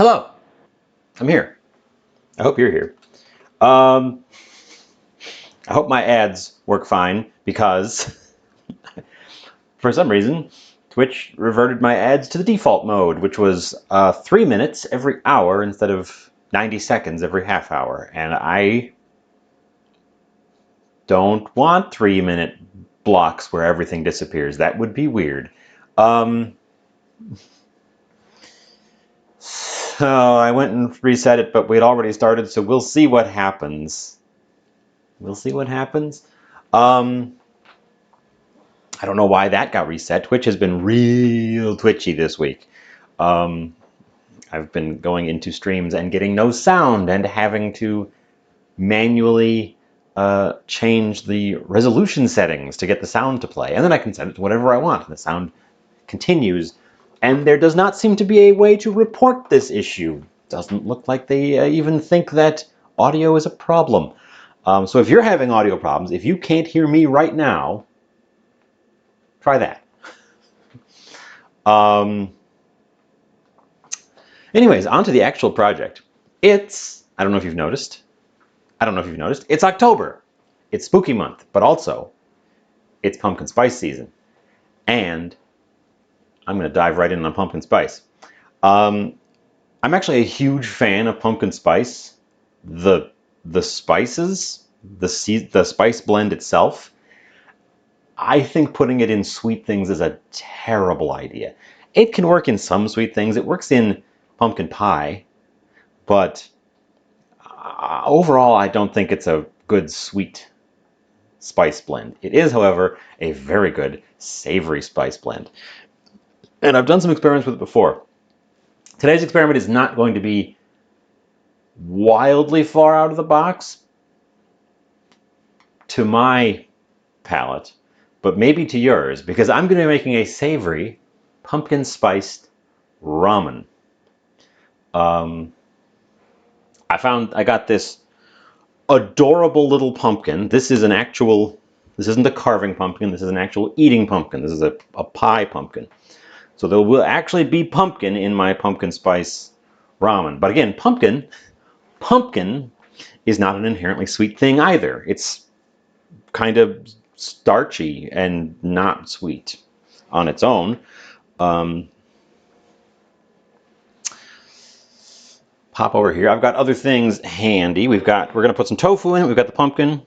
Hello, I'm here. I hope you're here. Um, I hope my ads work fine because for some reason Twitch reverted my ads to the default mode, which was 3 minutes every hour instead of 90 seconds every half hour. And I don't want 3-minute blocks where everything disappears. That would be weird. So I went and reset it, but we'd already started, so we'll see what happens. We'll see what happens. I don't know why that got reset. Twitch has been real twitchy this week. I've been going into streams and getting no sound and having to manually change the resolution settings to get the sound to play. And then I can set it to whatever I want. And the sound continues. And there does not seem to be a way to report this issue. Doesn't look like they even think that audio is a problem. So if you're having audio problems, if you can't hear me right now, try that. Anyways, on to the actual project. I don't know if you've noticed. It's October. It's spooky month, but also it's pumpkin spice season. And I'm going to dive right in on pumpkin spice. I'm actually a huge fan of pumpkin spice. The spices, the spice blend itself. I think putting it in sweet things is a terrible idea. It can work in some sweet things. It works in pumpkin pie, but overall, I don't think it's a good sweet spice blend. It is, however, a very good savory spice blend. And I've done some experiments with it before. Today's experiment is not going to be wildly far out of the box to my palate, but maybe to yours, because I'm going to be making a savory pumpkin spiced ramen. I got this adorable little pumpkin. This isn't a carving pumpkin. This is an actual eating pumpkin. This is a pie pumpkin. So there will actually be pumpkin in my pumpkin spice ramen. But again, pumpkin is not an inherently sweet thing either. It's kind of starchy and not sweet on its own. Pop over here. I've got other things handy. We're going to put some tofu in it. We've got the pumpkin.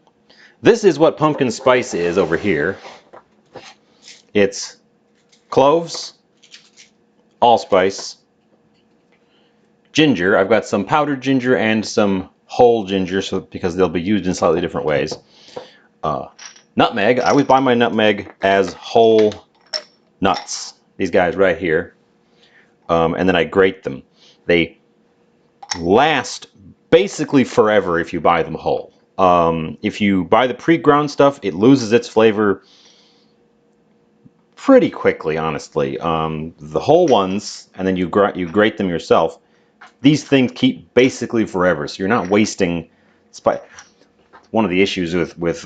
This is what pumpkin spice is over here. It's cloves, allspice, ginger. I've got some powdered ginger and some whole ginger, because they'll be used in slightly different ways. Nutmeg. I always buy my nutmeg as whole nuts. These guys right here. And then I grate them. They last basically forever if you buy them whole. If you buy the pre-ground stuff, it loses its flavor pretty quickly, honestly. The whole ones, and then you grate them yourself. These things keep basically forever, so you're not wasting spice. One of the issues with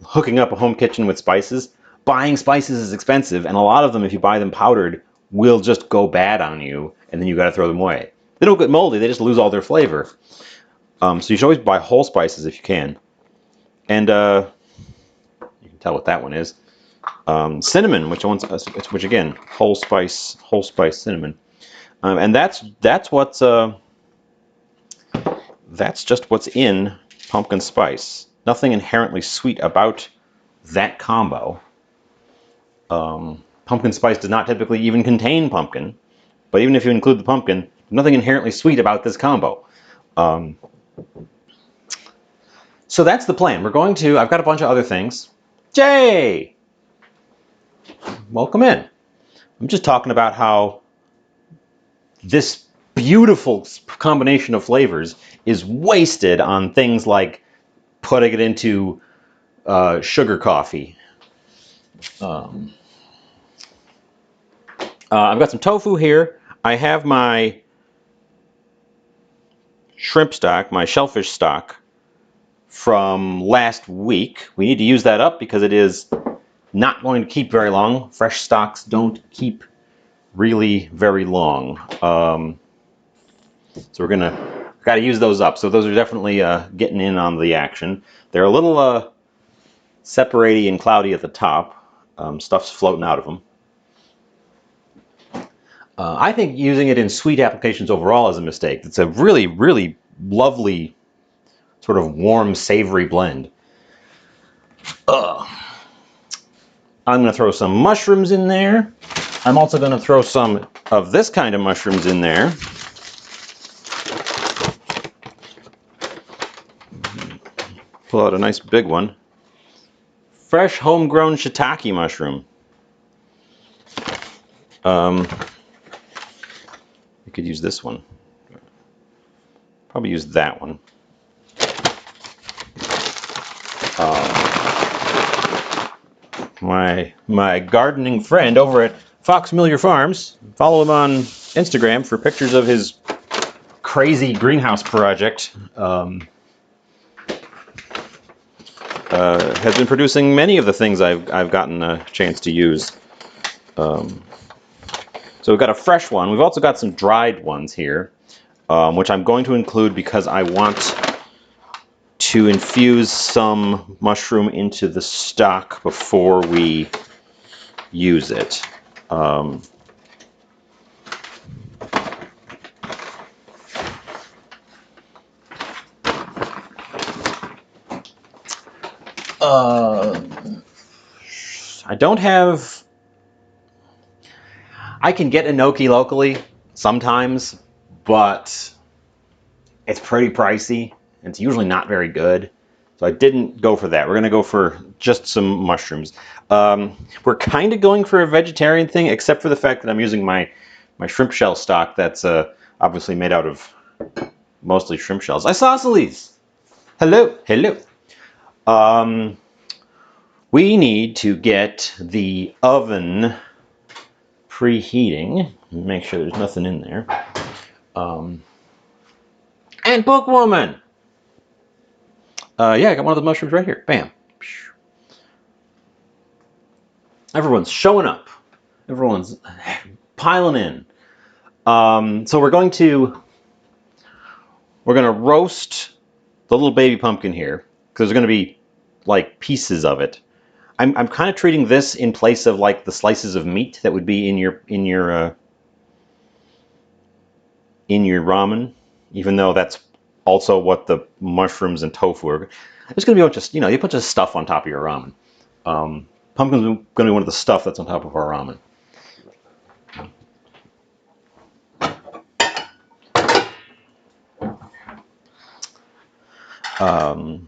hooking up a home kitchen with spices, buying spices is expensive, and a lot of them, if you buy them powdered, will just go bad on you, and then you got to throw them away. They don't get moldy; they just lose all their flavor. So you should always buy whole spices if you can. And you can tell what that one is. Cinnamon, which again, whole spice cinnamon. And that's just what's in pumpkin spice. Nothing inherently sweet about that combo. Pumpkin spice does not typically even contain pumpkin, but even if you include the pumpkin, nothing inherently sweet about this combo. So that's the plan. I've got a bunch of other things. Jay! Welcome in. I'm just talking about how this beautiful combination of flavors is wasted on things like putting it into sugar coffee. I've got some tofu here. I have my shrimp stock, my shellfish stock from last week. We need to use that up because it is not going to keep very long. Fresh stocks don't keep really very long. So we're got to use those up. So those are definitely getting in on the action. They're a little separaty and cloudy at the top. Stuff's floating out of them. I think using it in sweet applications overall is a mistake. It's a really, really lovely, sort of warm, savory blend. I'm going to throw some mushrooms in there. I'm also going to throw some of this kind of mushrooms in there. Pull out a nice big one. Fresh homegrown shiitake mushroom. You could use this one. Probably use that one. My gardening friend over at Fox Familiar Farms. Follow him on Instagram for pictures of his crazy greenhouse project. Has been producing many of the things I've gotten a chance to use. So we've got a fresh one. We've also got some dried ones here, which I'm going to include because I want to infuse some mushroom into the stock before we use it. I don't have... I can get enoki locally sometimes, but it's pretty pricey. And it's usually not very good. So I didn't go for that. We're going to go for just some mushrooms. We're kind of going for a vegetarian thing, except for the fact that I'm using my shrimp shell stock that's obviously made out of mostly shrimp shells. Isosceles! Hello, hello. We need to get the oven preheating. Make sure there's nothing in there. And Bookwoman! Yeah, I got one of the mushrooms right here. Bam. Everyone's showing up. Everyone's piling in. So we're going to roast the little baby pumpkin here because there's going to be like pieces of it. I'm kind of treating this in place of like the slices of meat that would be in your ramen, even though that's also what the mushrooms and tofu are. There's going to be a bunch of, a bunch of stuff on top of your ramen. Pumpkin's going to be one of the stuff that's on top of our ramen.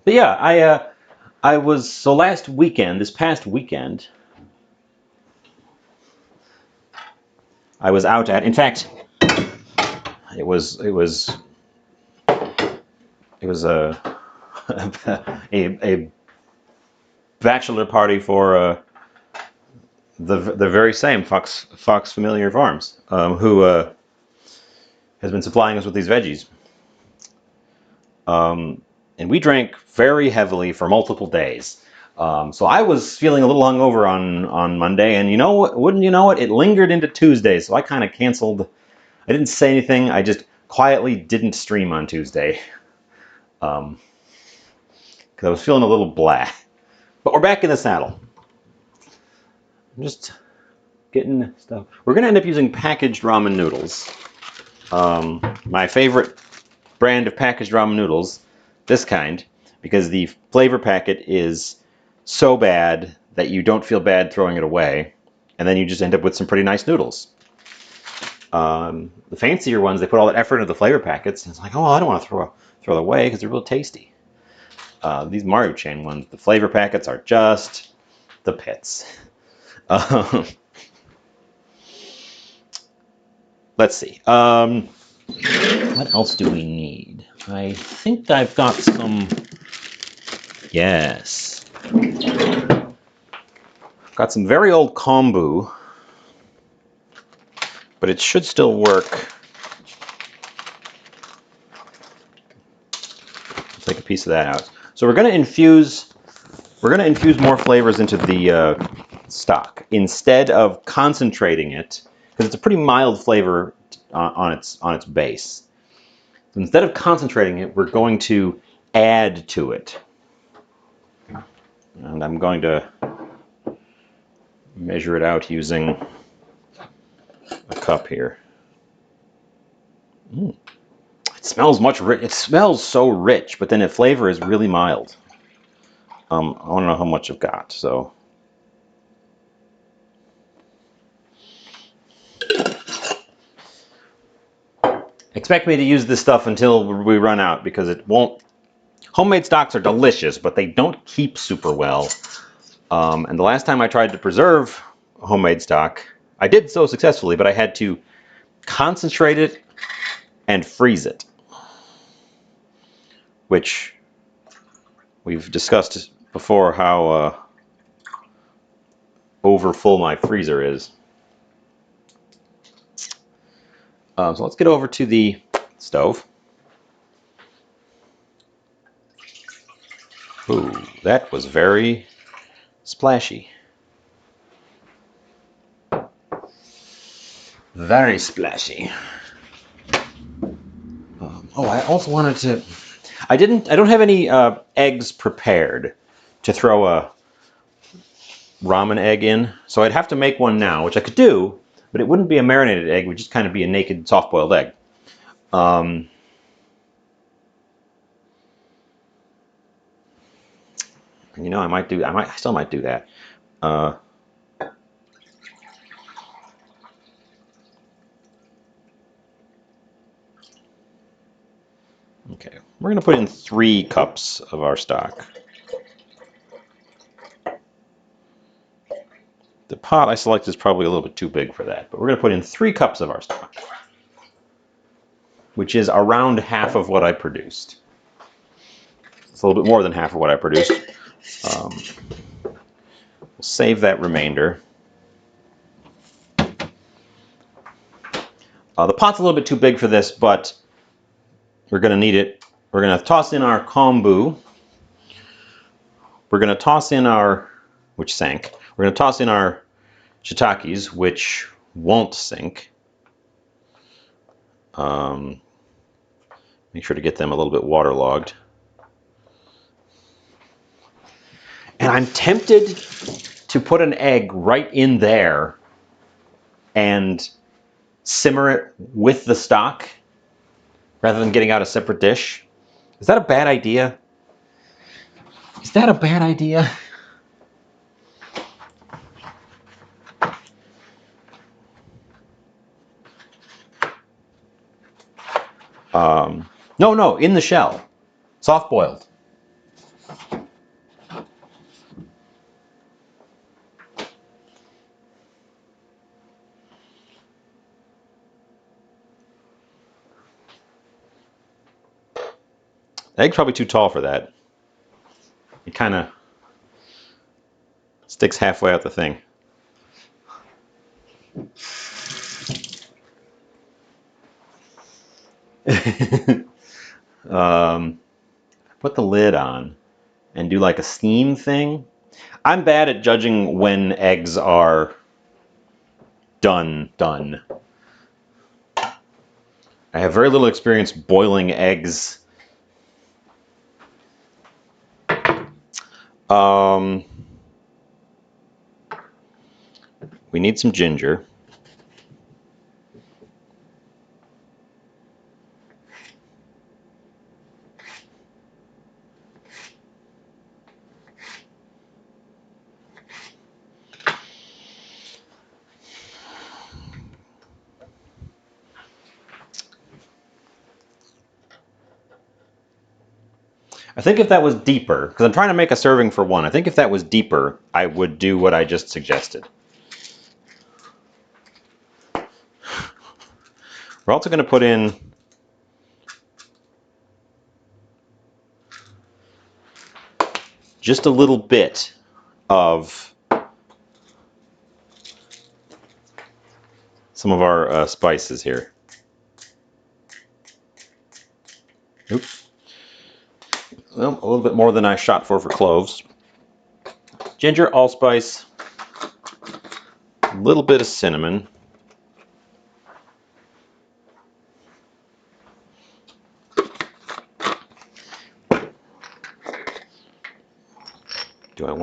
But yeah, I was, so this past weekend, I was out at, in fact, it was a a bachelor party for the very same Fox Familiar Farms, who has been supplying us with these veggies. And we drank very heavily for multiple days. So I was feeling a little hungover on Monday, and you know what? Wouldn't you know it? It lingered into Tuesday, so I kind of canceled. I didn't say anything. I just quietly didn't stream on Tuesday. Because I was feeling a little blah. But we're back in the saddle. I'm just getting stuff. We're going to end up using packaged ramen noodles. My favorite brand of packaged ramen noodles, this kind, because the flavor packet is so bad that you don't feel bad throwing it away, and then you just end up with some pretty nice noodles. The fancier ones, they put all that effort into the flavor packets, and it's like, oh, I don't want to throw it away because they're real tasty. These Mario Chain ones, the flavor packets are just the pits. Let's see. What else do we need? I think I've got some... Yes. Got some very old kombu, but it should still work. Take a piece of that out. So we're going to infuse more flavors into the stock instead of concentrating it, because it's a pretty mild flavor on its base. So instead of concentrating it, we're going to add to it. And I'm going to measure it out using a cup here. It smells much rich. It smells so rich, but then the flavor is really mild. I want to know how much I've got, so. Expect me to use this stuff until we run out, because it won't. Homemade stocks are delicious, but they don't keep super well. And the last time I tried to preserve homemade stock, I did so successfully, but I had to concentrate it and freeze it, which we've discussed before how over full my freezer is. So let's get over to the stove. Ooh, that was very splashy. Very splashy. Oh, I also wanted to. I don't have any eggs prepared to throw a ramen egg in, so I'd have to make one now, which I could do, but it wouldn't be a marinated egg. It would just kind of be a naked, soft-boiled egg. You know, I still might do that. Okay, we're gonna put in 3 cups of our stock. The pot I selected is probably a little bit too big for that, but we're gonna put in 3 cups of our stock, which is around half of what I produced. It's a little bit more than half of what I produced. We'll save that remainder. The pot's a little bit too big for this, but we're going to need it. We're going to toss in our kombu. We're going to toss in our, which sank. We're going to toss in our shiitakes, which won't sink. Make sure to get them a little bit waterlogged. And I'm tempted to put an egg right in there and simmer it with the stock rather than getting out a separate dish. Is that a bad idea? Is that a bad idea? No, in the shell. Soft boiled. The egg's probably too tall for that. It kind of sticks halfway out the thing. Put the lid on and do like a steam thing. I'm bad at judging when eggs are done. I have very little experience boiling eggs. We need some ginger. I think if that was deeper, because I'm trying to make a serving for one, I think if that was deeper, I would do what I just suggested. We're also going to put in just a little bit of some of our spices here. Oops. Well, a little bit more than I shot for cloves. Ginger, allspice, a little bit of cinnamon,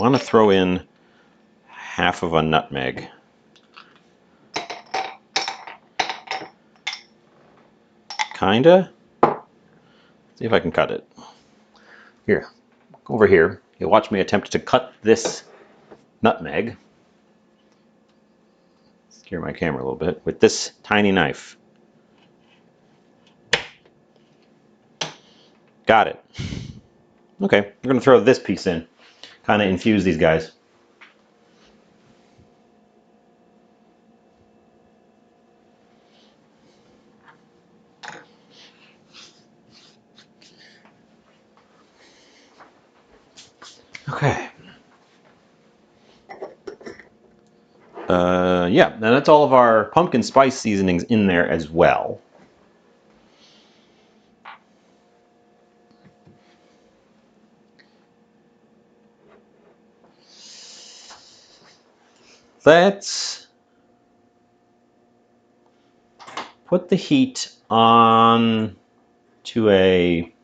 want to throw in half of a nutmeg. Kinda. See if I can cut it. Here, over here. You'll watch me attempt to cut this nutmeg. Scare my camera a little bit with this tiny knife. Got it. Okay, we're going to throw this piece in. Kind of infuse these guys. Okay. Yeah, and that's all of our pumpkin spice seasonings in there as well. Let's put the heat on to a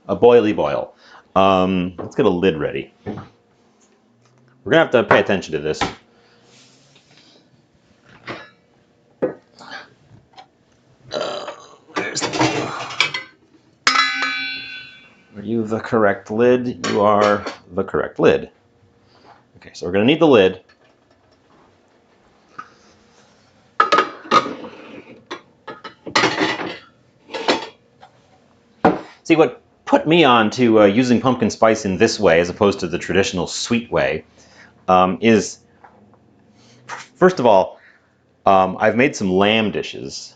boily boil. Let's get a lid ready. We're gonna have to pay attention to this. Are you the correct lid? You are the correct lid. Okay, so we're gonna need the lid. See, what put me on to using pumpkin spice in this way as opposed to the traditional sweet way is, first of all, I've made some lamb dishes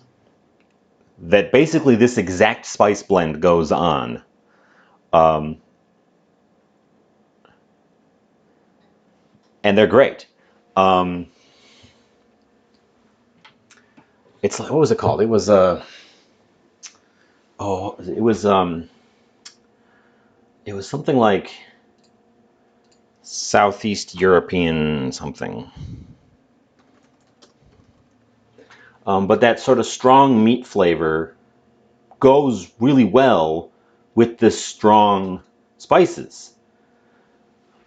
that basically this exact spice blend goes on. And they're great. It's like, what was it called? It was it was something like Southeast European something. But that sort of strong meat flavor goes really well with the strong spices.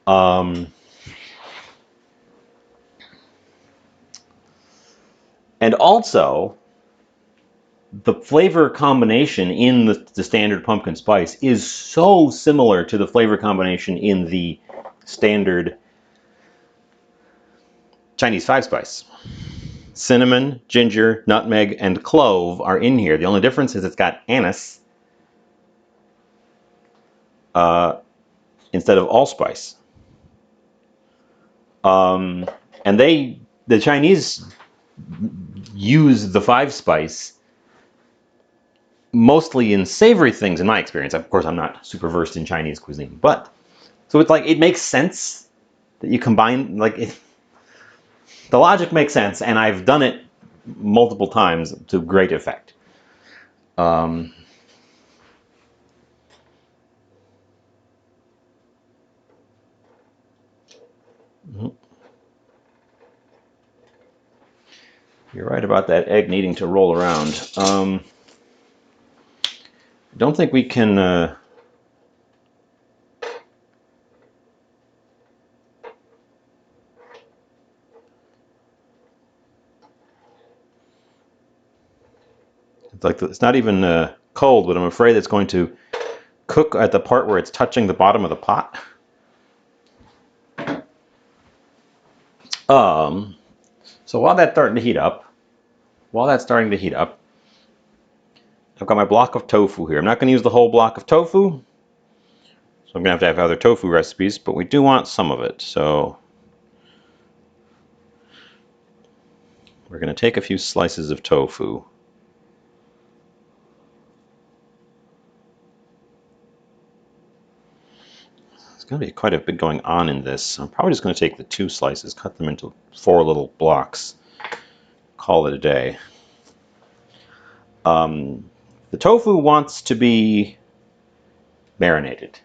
And also, the flavor combination in the standard pumpkin spice is so similar to the flavor combination in the standard Chinese five spice. Cinnamon, ginger, nutmeg, and clove are in here. The only difference is it's got anise instead of allspice. And the Chinese use the five spice mostly in savory things, in my experience. Of course, I'm not super versed in Chinese cuisine, but so it's like it makes sense that you combine, like the logic makes sense, and I've done it multiple times to great effect. You're right about that egg needing to roll around. I don't think we can. It's like it's not even cold, but I'm afraid it's going to cook at the part where it's touching the bottom of the pot. So while that's starting to heat up, I've got my block of tofu here. I'm not going to use the whole block of tofu, so I'm going to have other tofu recipes, but we do want some of it. So we're going to take a few slices of tofu. There's going to be quite a bit going on in this. I'm probably just going to take the 2 slices, cut them into 4 little blocks, call it a day. The tofu wants to be marinated.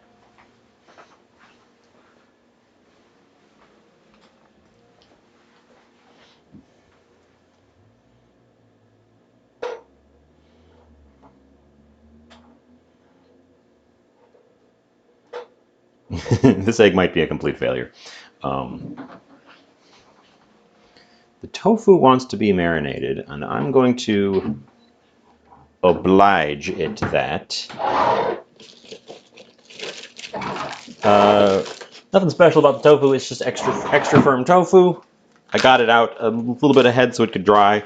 This egg might be a complete failure. The tofu wants to be marinated, and I'm going to oblige it that. Nothing special about the tofu. It's just extra firm tofu. I got it out a little bit ahead so it could dry.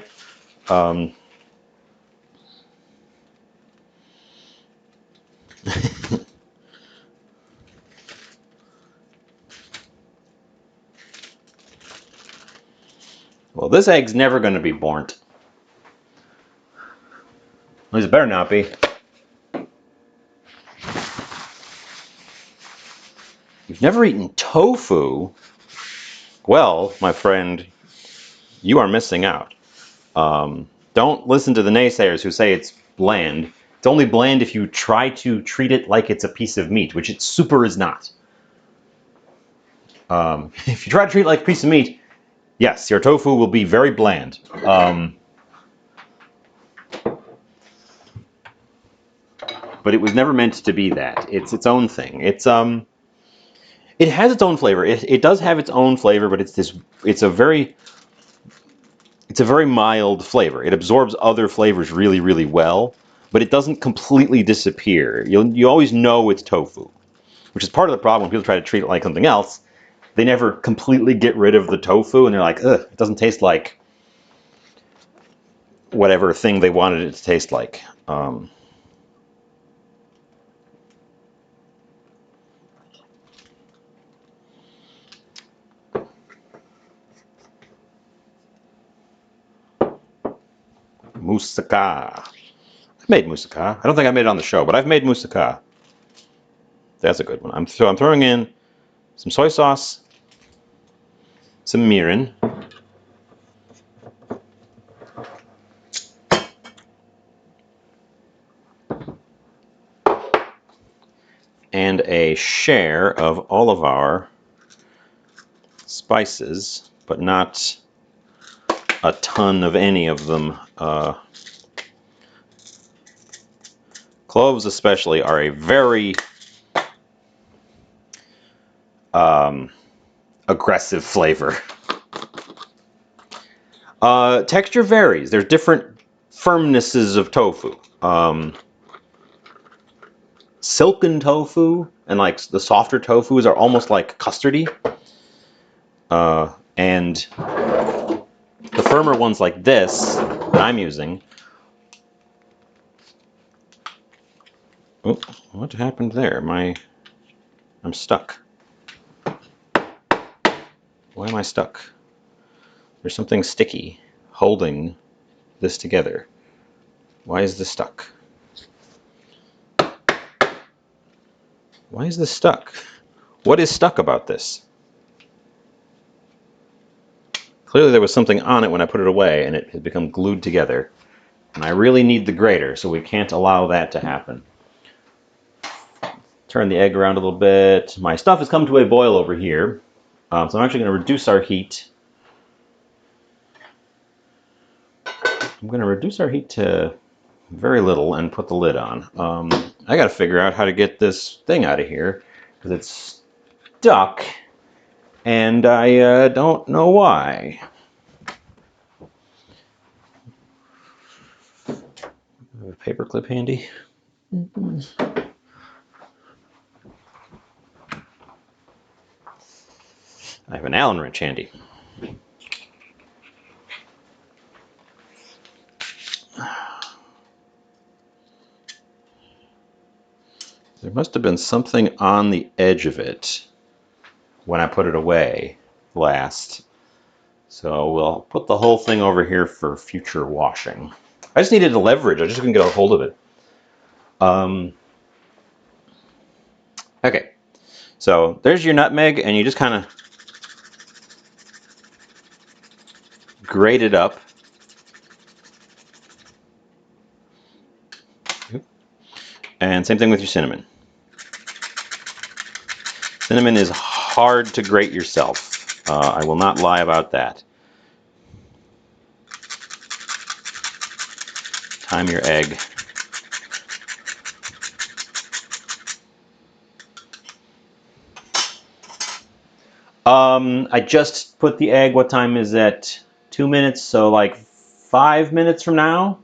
Well, this egg's never going to be burnt. At least it better not be. You've never eaten tofu? Well, my friend, you are missing out. Don't listen to the naysayers who say it's bland. It's only bland if you try to treat it like it's a piece of meat, which it super is not. If you try to treat it like a piece of meat, yes, your tofu will be very bland. But it was never meant to be that. It's its own thing. It has its own flavor. It does have its own flavor, but it's a very mild flavor. It absorbs other flavors really, really well, but it doesn't completely disappear. You always know it's tofu, which is part of the problem when people try to treat it like something else. They never completely get rid of the tofu, and they're like, ugh, it doesn't taste like whatever thing they wanted it to taste like. Moussaka. I've made moussaka. I don't think I made it on the show, but I've made moussaka. That's a good one. So I'm throwing in some soy sauce, some mirin, and a share of all of our spices, but not a ton of any of them. Cloves especially are a very aggressive flavor. Texture varies. There's different firmnesses of tofu. Silken tofu and like the softer tofus are almost like custardy. And the firmer ones like this that I'm using. Oh, what happened there? I'm stuck. Why am I stuck? There's something sticky holding this together. Why is this stuck? Why is this stuck? What is stuck about this? Clearly there was something on it when I put it away and it had become glued together. And I really need the grater, so we can't allow that to happen. Turn the egg around a little bit. My stuff has come to a boil over here. So I'm actually going to reduce our heat. I'm going to reduce our heat to very little and put the lid on. I got to figure out how to get this thing out of here because it's stuck and I don't know why. I have a paper clip handy. I have an Allen wrench handy. There must have been something on the edge of it when I put it away last. So we'll put the whole thing over here for future washing. I just needed to leverage. I just couldn't get a hold of it. Okay, so there's your nutmeg, and you just kind of grate it up. And same thing with your cinnamon. Cinnamon is hard to grate yourself. I will not lie about that. Time your egg. I just put the egg. What time is it? 2 minutes, so like 5 minutes from now.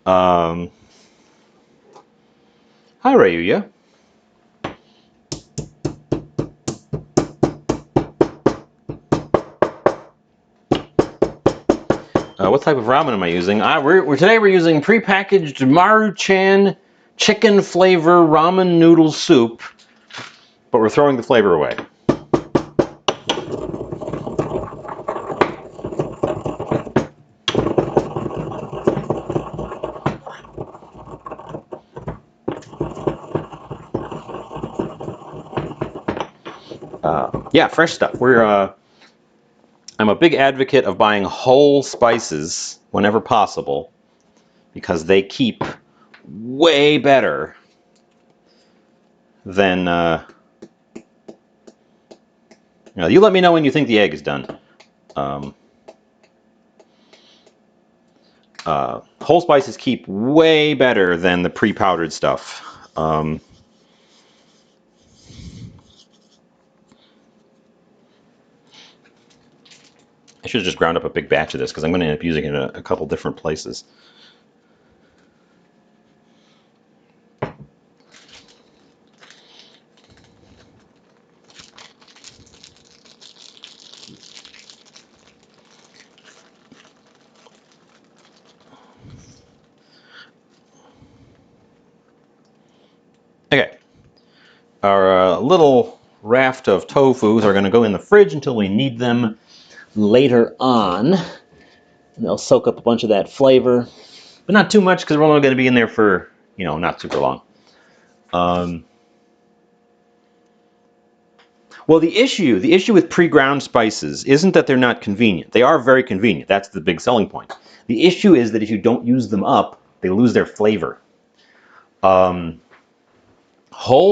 Hi, Rayuya. What type of ramen am I using? Today we're using prepackaged Maruchan chicken flavor ramen noodle soup, but we're throwing the flavor away. Yeah, fresh stuff. I'm a big advocate of buying whole spices whenever possible because they keep way better than. You let me know when you think the egg is done. Um, whole spices keep way better than the pre-powdered stuff. I should have just ground up a big batch of this because I'm going to end up using it in a couple different places. Okay, our little raft of tofus are going to go in the fridge until we need them later on. And they'll soak up a bunch of that flavor, but not too much because we're only going to be in there for, not super long. Well, the issue with pre-ground spices isn't that they're not convenient. They are very convenient. That's the big selling point. The issue is that if you don't use them up, they lose their flavor. Whole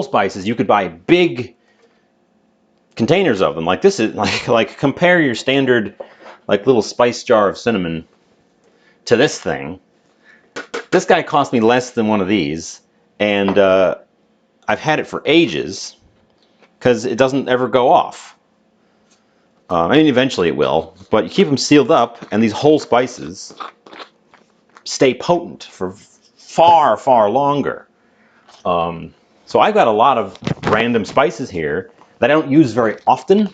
spices, you could buy big containers of them. Like this is like compare your standard like little spice jar of cinnamon to this thing. This guy cost me less than one of these, and I've had it for ages because it doesn't ever go off. I mean, eventually it will, but you keep them sealed up, and these whole spices stay potent for far, far longer. So I've got a lot of random spices here that I don't use very often.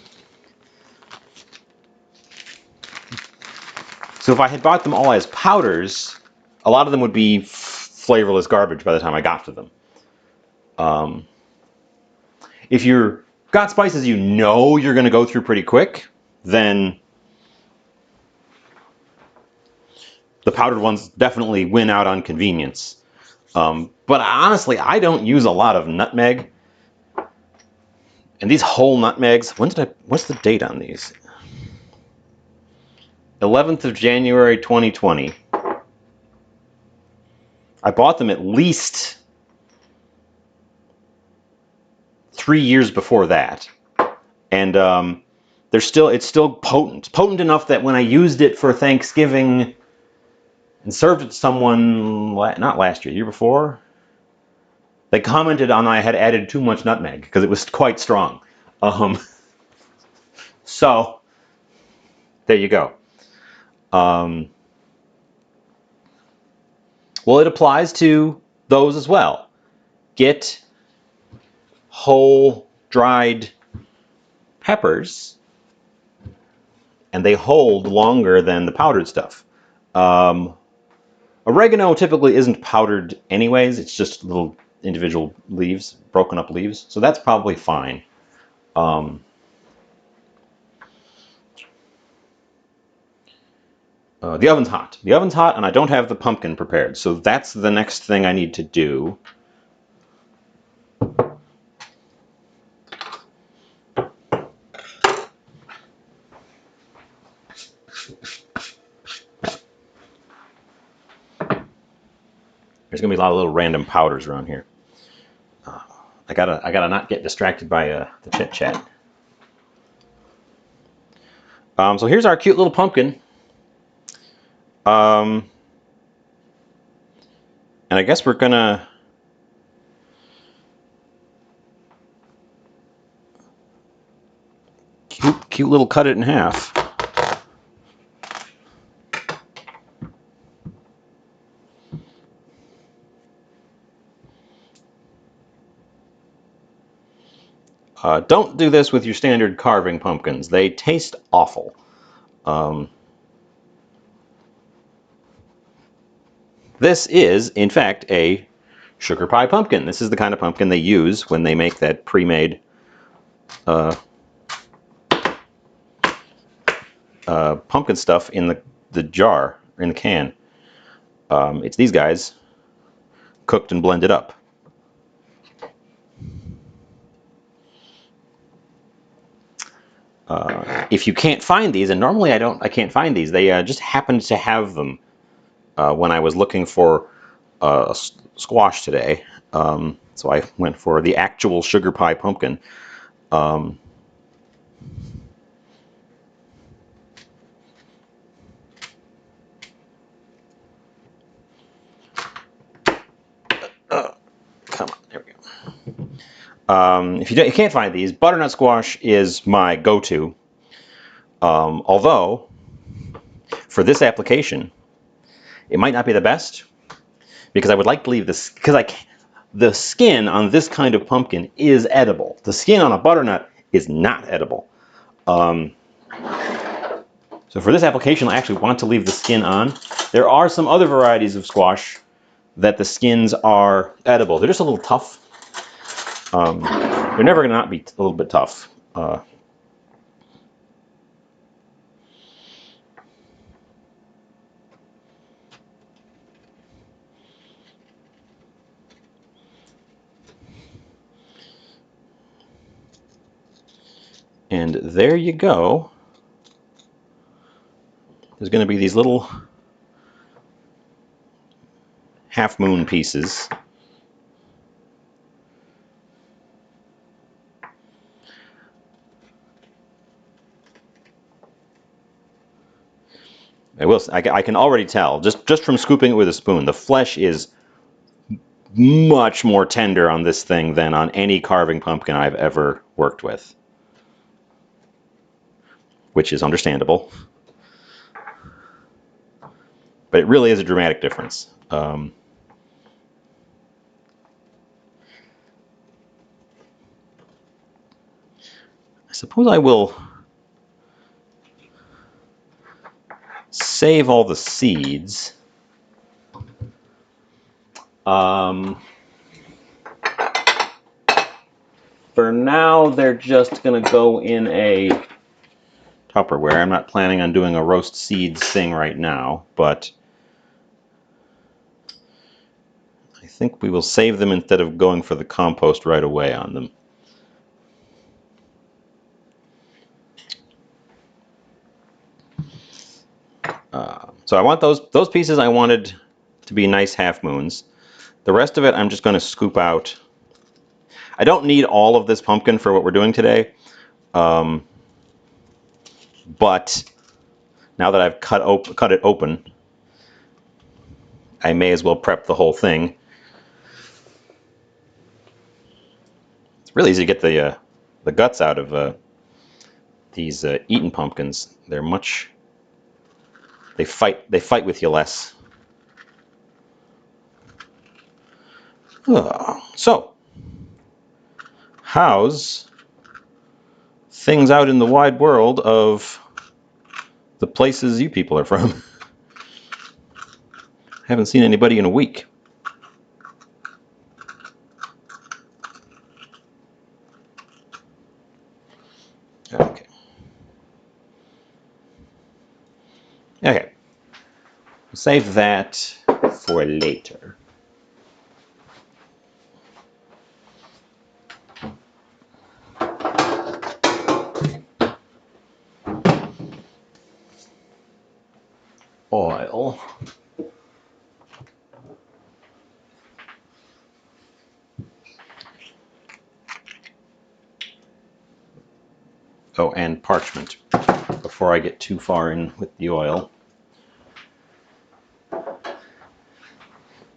So if I had bought them all as powders, a lot of them would be flavorless garbage by the time I got to them. If you've got spices you know you're going to go through pretty quick, then the powdered ones definitely win out on convenience. But honestly, I don't use a lot of nutmeg. And these whole nutmegs, what's the date on these? 11th of January 2020. I bought them at least 3 years before that. And it's still potent enough that when I used it for Thanksgiving and served it to someone, not last year, the year before, they commented on I had added too much nutmeg because it was quite strong. So there you go. Well, it applies to those as well. Get whole dried peppers, and they hold longer than the powdered stuff. Oregano typically isn't powdered anyways. It's just little individual leaves, broken up leaves. So that's probably fine. The oven's hot. The oven's hot, and I don't have the pumpkin prepared. So that's the next thing I need to do. There's gonna be a lot of little random powders around here. I gotta not get distracted by the chit chat. So here's our cute little pumpkin. And I guess we're gonna Cute little cut it in half. Don't do this with your standard carving pumpkins. They taste awful. This is, in fact, a sugar pie pumpkin. This is the kind of pumpkin they use when they make that pre-made pumpkin stuff in the jar, in the can. It's these guys cooked and blended up. If you can't find these, and normally I can't find these, they just happened to have them when I was looking for squash today. So I went for the actual sugar pie pumpkin. Come on, there we go. If you can't find these, butternut squash is my go-to. Although, for this application, it might not be the best, because I would like to leave this, because the skin on this kind of pumpkin is edible. The skin on a butternut is not edible. So for this application, I actually want to leave the skin on. There are some other varieties of squash that the skins are edible. They're just a little tough. They're never going to not be a little bit tough. And there you go. There's going to be these little half moon pieces. I can already tell, just from scooping it with a spoon, the flesh is much more tender on this thing than on any carving pumpkin I've ever worked with. Which is understandable. But it really is a dramatic difference. I suppose I will save all the seeds. For now, they're just going to go in a Tupperware. I'm not planning on doing a roast seeds thing right now, but I think we will save them instead of going for the compost right away on them. So I want those pieces I wanted to be nice half moons. The rest of it I'm just going to scoop out. I don't need all of this pumpkin for what we're doing today, but now that I've cut it open, I may as well prep the whole thing. It's really easy to get the guts out of these eaten pumpkins. They're much. They fight with you less. So, how's things out in the wide world of the places you people are from? Haven't seen anybody in a week. Okay. Okay. Save that for later. Oil. Oh, and parchment before I get too far in with the oil.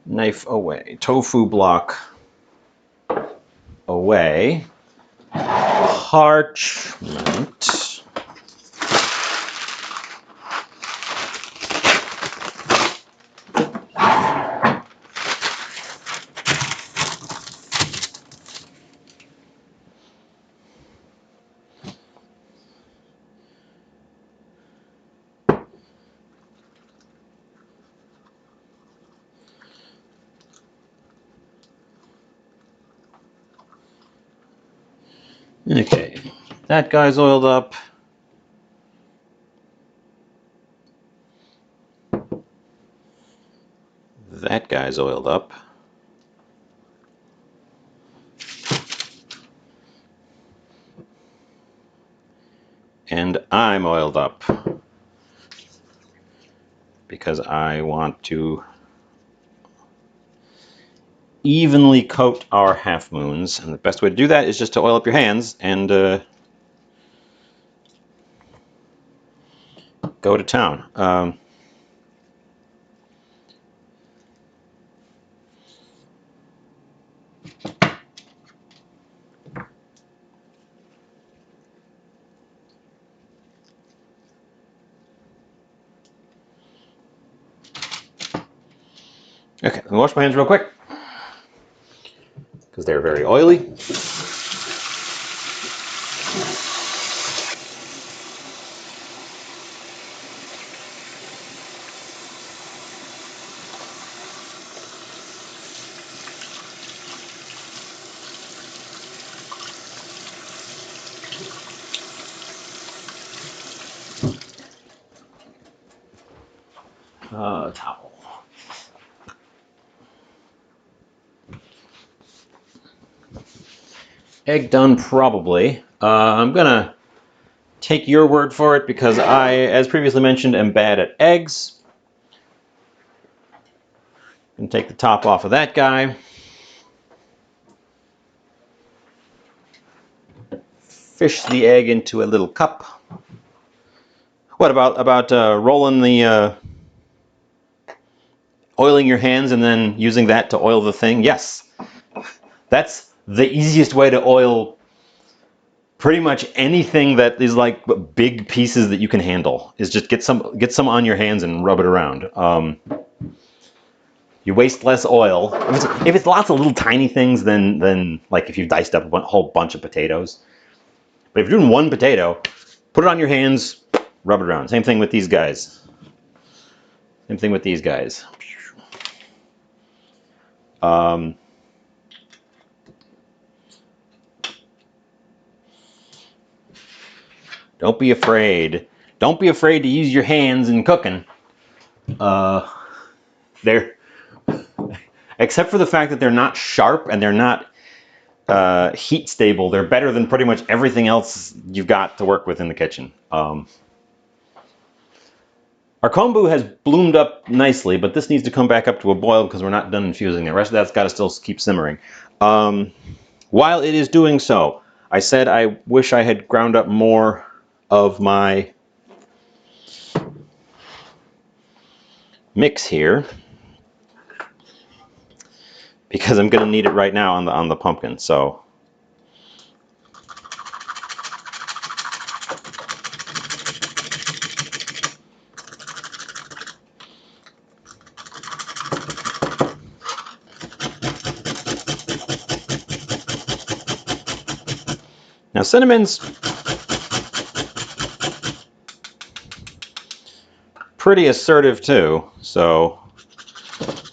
Knife away. Tofu block away. Parchment Okay, that guy's oiled up. That guy's oiled up. And I'm oiled up because I want to evenly coat our half moons. And the best way to do that is just to oil up your hands and go to town. Okay, let me wash my hands real quick because they're very oily. Towel. Egg done, probably. I'm gonna take your word for it because I, as previously mentioned, am bad at eggs. And take the top off of that guy. Fish the egg into a little cup. What about rolling the oiling your hands and then using that to oil the thing? Yes, that's the easiest way to oil pretty much anything that is like big pieces that you can handle. Is just get some on your hands and rub it around. You waste less oil. If it's lots of little tiny things, then like if you've diced up a whole bunch of potatoes. But if you're doing one potato, put it on your hands, rub it around. Same thing with these guys. Same thing with these guys. Um, don't be afraid. Don't be afraid to use your hands in cooking. They're except for the fact that they're not sharp and they're not heat stable. They're better than pretty much everything else you've got to work with in the kitchen. Our kombu has bloomed up nicely, but this needs to come back up to a boil because we're not done infusing. The rest of that's got to still keep simmering. While it is doing so, I said I wish I had ground up more of my mix here because I'm going to need it right now on the pumpkin. So now cinnamon's pretty assertive too, so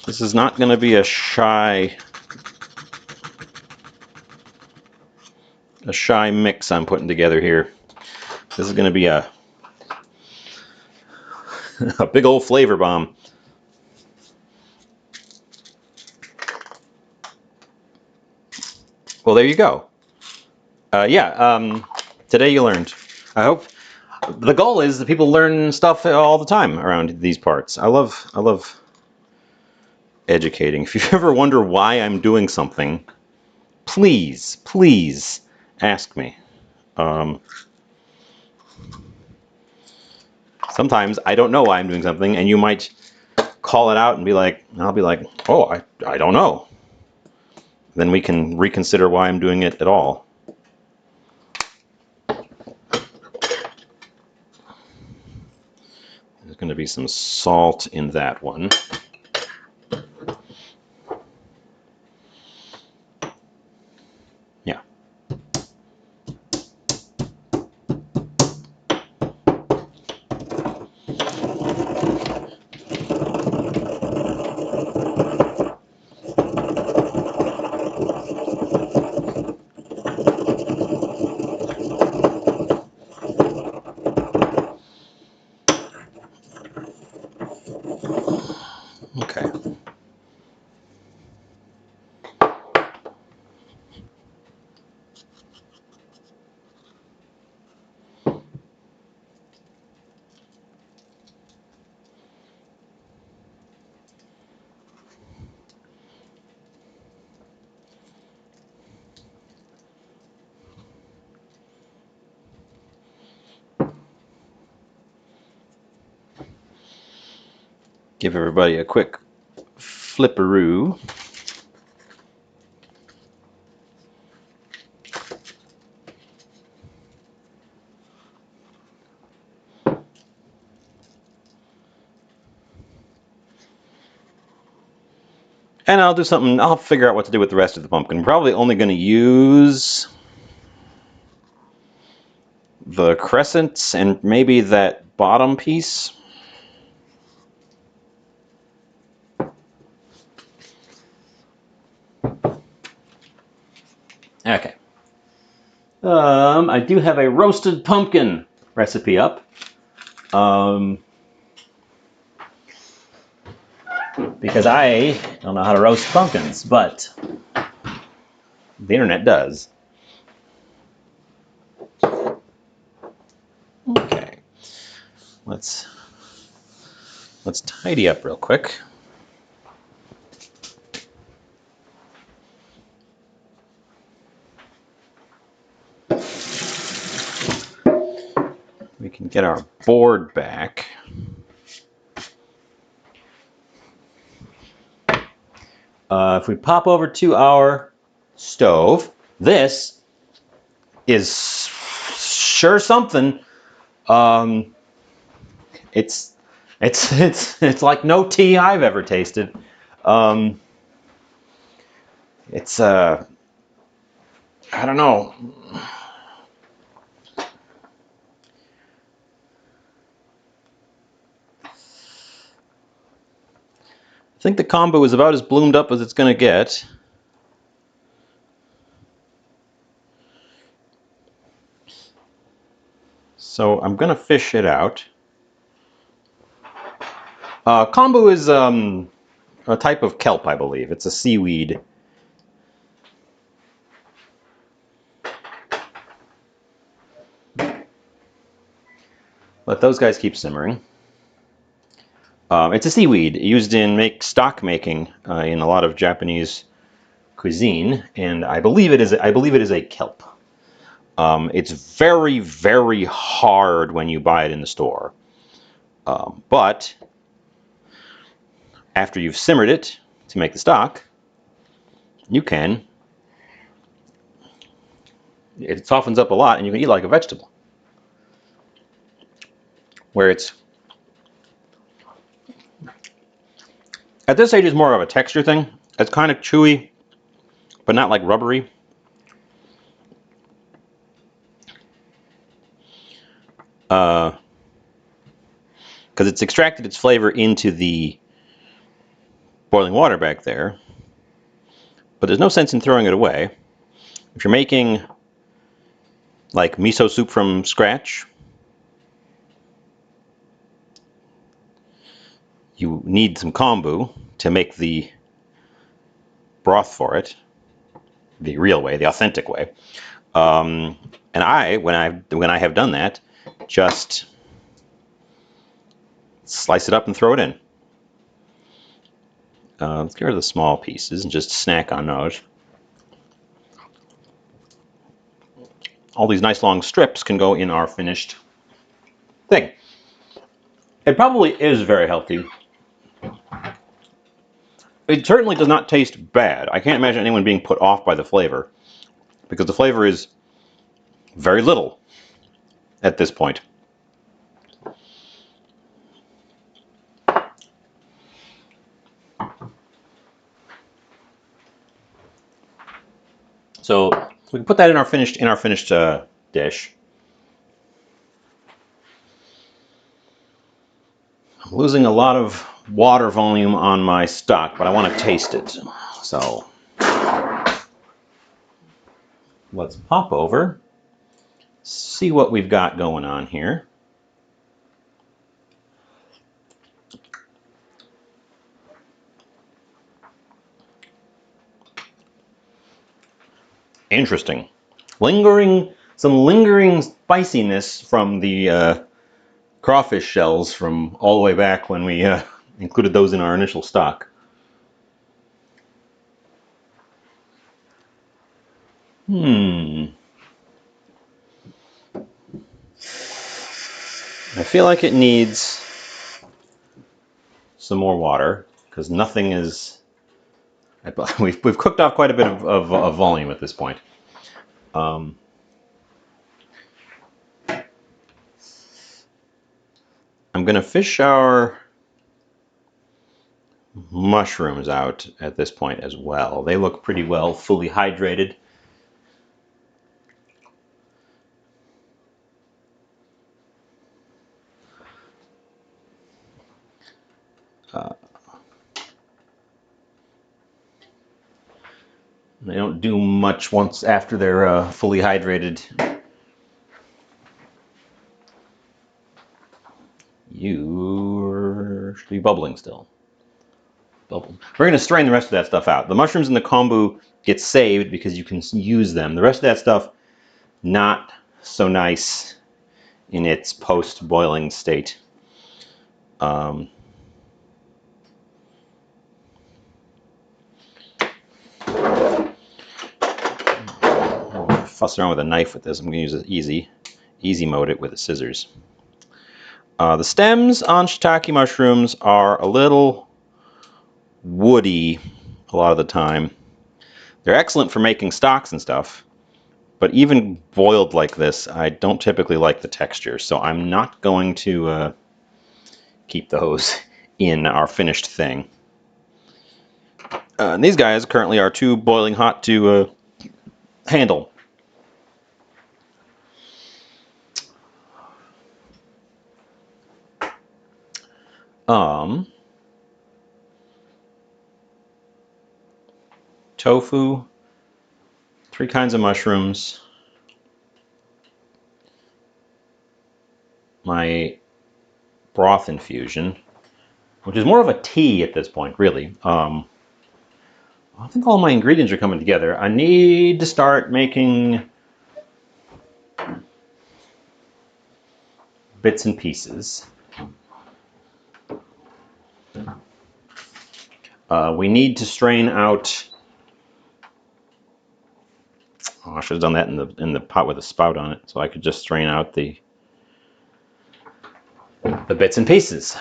this is not going to be a shy mix I'm putting together here. This is going to be a a big old flavor bomb. Well, there you go. Today you learned. I hope the goal is that people learn stuff all the time around these parts. I love educating. If you ever wonder why I'm doing something, please ask me. Sometimes I don't know why I'm doing something, and you might call it out and be like, I'll be like, oh, I don't know. Then we can reconsider why I'm doing it at all. There's going to be some salt in that one. Yeah. Give everybody a quick flipperoo. And I'll do something, I'll figure out what to do with the rest of the pumpkin. I'm probably only going to use the crescents and maybe that bottom piece. Okay. I do have a roasted pumpkin recipe up. Because I don't know how to roast pumpkins, but the internet does. Okay. Let's tidy up real quick. We can get our board back. If we pop over to our stove, this is sure something. It's like no tea I've ever tasted. It's I don't know. I think the combo is about as bloomed up as it's going to get. So I'm going to fish it out. Kombu is a type of kelp, I believe. It's a seaweed. Let those guys keep simmering. It's a seaweed used in stock making in a lot of Japanese cuisine, and I believe it is a kelp. It's very, very hard when you buy it in the store, but after you've simmered it to make the stock, you can. It softens up a lot, and you can eat like a vegetable. Where it's at this stage, it's more of a texture thing. It's kind of chewy, but not like rubbery. Because it's extracted its flavor into the boiling water back there. But there's no sense in throwing it away. If you're making like miso soup from scratch, you need some kombu to make the broth for it, the real way, the authentic way. And when I have done that, just slice it up and throw it in. Let's get rid of the small pieces and just snack on those. All these nice long strips can go in our finished thing. It probably is very healthy. It certainly does not taste bad. I can't imagine anyone being put off by the flavor, because the flavor is very little at this point. So we can put that in our finished dish. I'm losing a lot of water volume on my stock, but I want to taste it. So let's pop over, see what we've got going on here. Interesting. Some lingering spiciness from the crawfish shells from all the way back when we included those in our initial stock. I feel like it needs some more water because nothing is. We've cooked off quite a bit of volume at this point. I'm going to fish our mushrooms out at this point as well. They look pretty well fully hydrated. They don't do much once after they're fully hydrated. You should be bubbling still. Bubble. We're going to strain the rest of that stuff out. The mushrooms in the kombu get saved because you can use them. The rest of that stuff, not so nice in its post-boiling state. Fuss around with a knife with this. I'm going to use it easy mode it with the scissors. The stems on shiitake mushrooms are a little woody a lot of the time. They're excellent for making stocks and stuff, but even boiled like this, I don't typically like the texture, so I'm not going to keep those in our finished thing. And these guys currently are too boiling hot to handle. Tofu, 3 kinds of mushrooms, my broth infusion, which is more of a tea at this point, really. I think all my ingredients are coming together. I need to start making bits and pieces. We need to strain out. Oh, I should have done that in the pot with a spout on it, so I could just strain out the bits and pieces.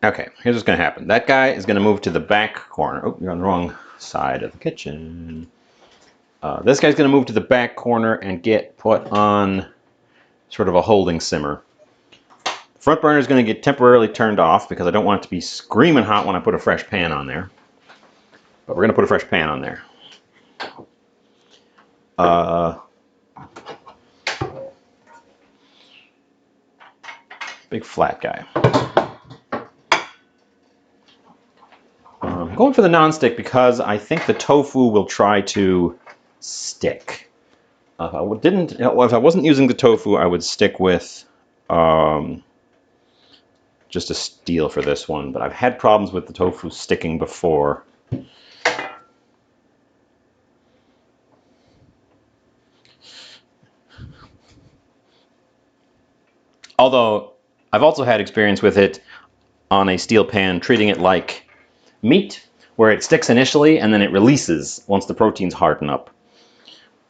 Okay, here's what's going to happen. That guy is going to move to the back corner. Oh, you're on the wrong side of the kitchen. This guy's going to move to the back corner and get put on sort of a holding simmer. The front burner is going to get temporarily turned off because I don't want it to be screaming hot when I put a fresh pan on there. But we're going to put a fresh pan on there. Big flat guy. I'm going for the non-stick because I think the tofu will try to stick. If I wasn't using the tofu, I would stick with just a steel for this one. But I've had problems with the tofu sticking before. Although I've also had experience with it on a steel pan, treating it like meat, where it sticks initially and then it releases once the proteins harden up.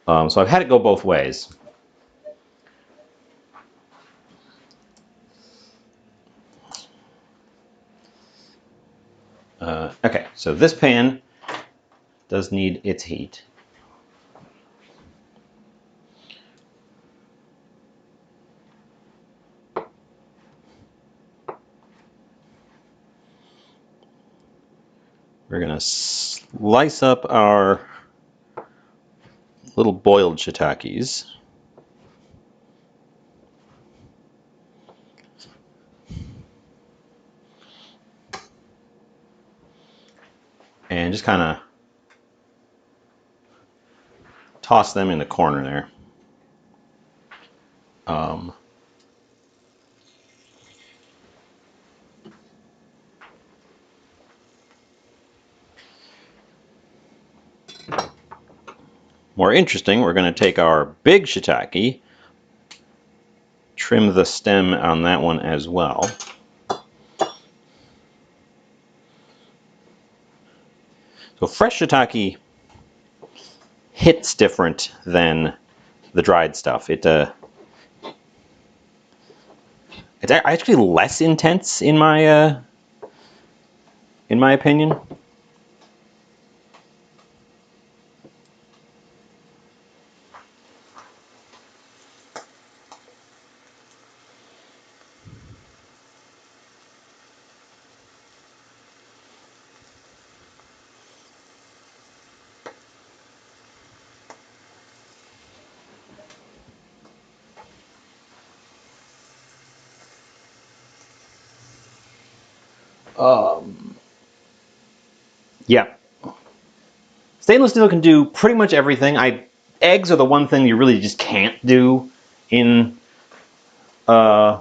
So I've had it go both ways. Okay, so this pan does need its heat. We're going to slice up our little boiled shiitakes. And just kind of toss them in the corner there. More interesting, we're going to take our big shiitake, trim the stem on that one as well. So fresh shiitake hits different than the dried stuff. It's actually less intense in my opinion. Yeah, stainless steel can do pretty much everything. Eggs are the one thing you really just can't do in uh,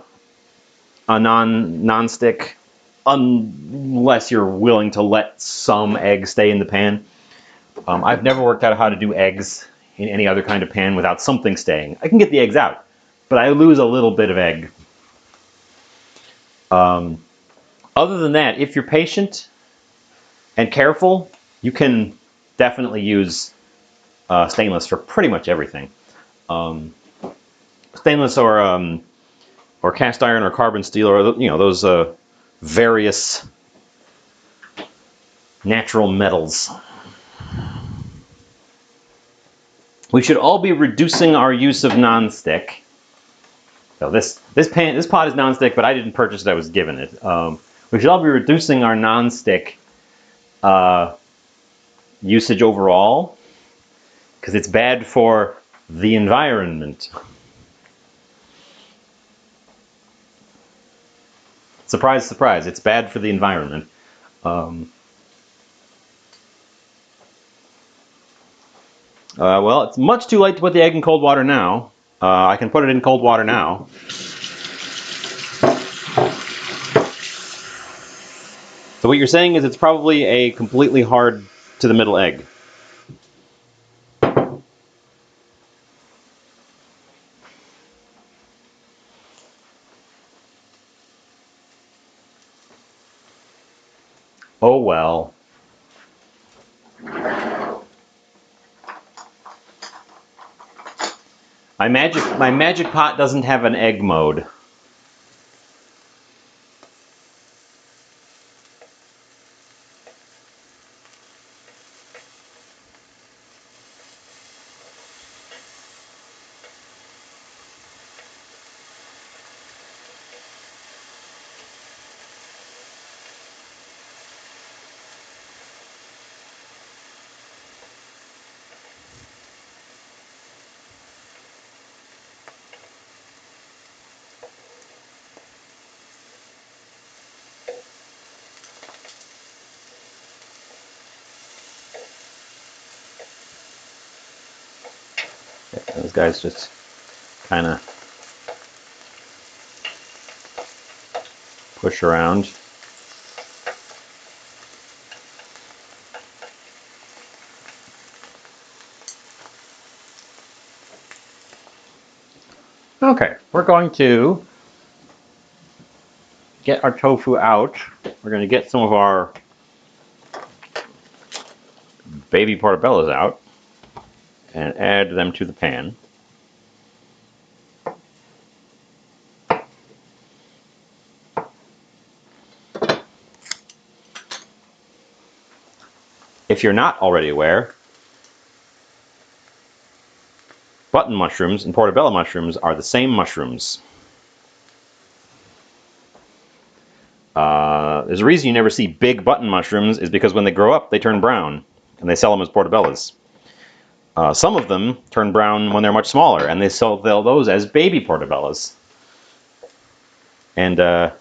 a non-stick, unless you're willing to let some eggs stay in the pan. I've never worked out how to do eggs in any other kind of pan without something staying. I can get the eggs out, but I lose a little bit of egg. Other than that, if you're patient and careful, you can definitely use stainless for pretty much everything. Stainless or cast iron or carbon steel or those various natural metals. We should all be reducing our use of non-stick. So this pot is non-stick, but I didn't purchase it; I was given it. We should all be reducing our non-stick usage overall because it's bad for the environment. Surprise, surprise! It's bad for the environment. Well, it's much too late to put the egg in cold water now. I can put it in cold water now. So what you're saying is it's probably a completely hard to the middle egg. Oh well. My magic pot doesn't have an egg mode. Those guys just kind of push around. Okay, we're going to get our tofu out. We're going to get some of our baby portobellos out and add them to the pan. If you're not already aware, button mushrooms and portobello mushrooms are the same mushrooms. There's a reason you never see big button mushrooms is because when they grow up, they turn brown, and they sell them as portobellos. Some of them turn brown when they're much smaller, and they sell those as baby portobellos. And the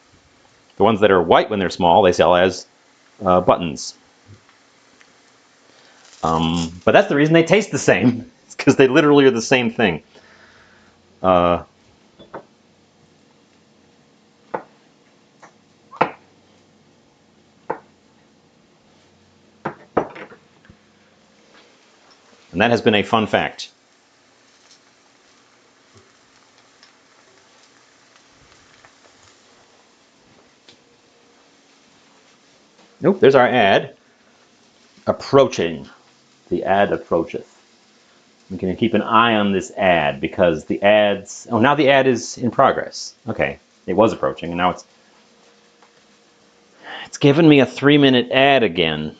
ones that are white when they're small, they sell as buttons. But that's the reason they taste the same. It's because they literally are the same thing. And that has been a fun fact. Nope, there's our ad. approaching. The ad approacheth. We can keep an eye on this ad because the ads. Oh, now the ad is in progress. Okay, it was approaching, and now it's given me a 3-minute ad again.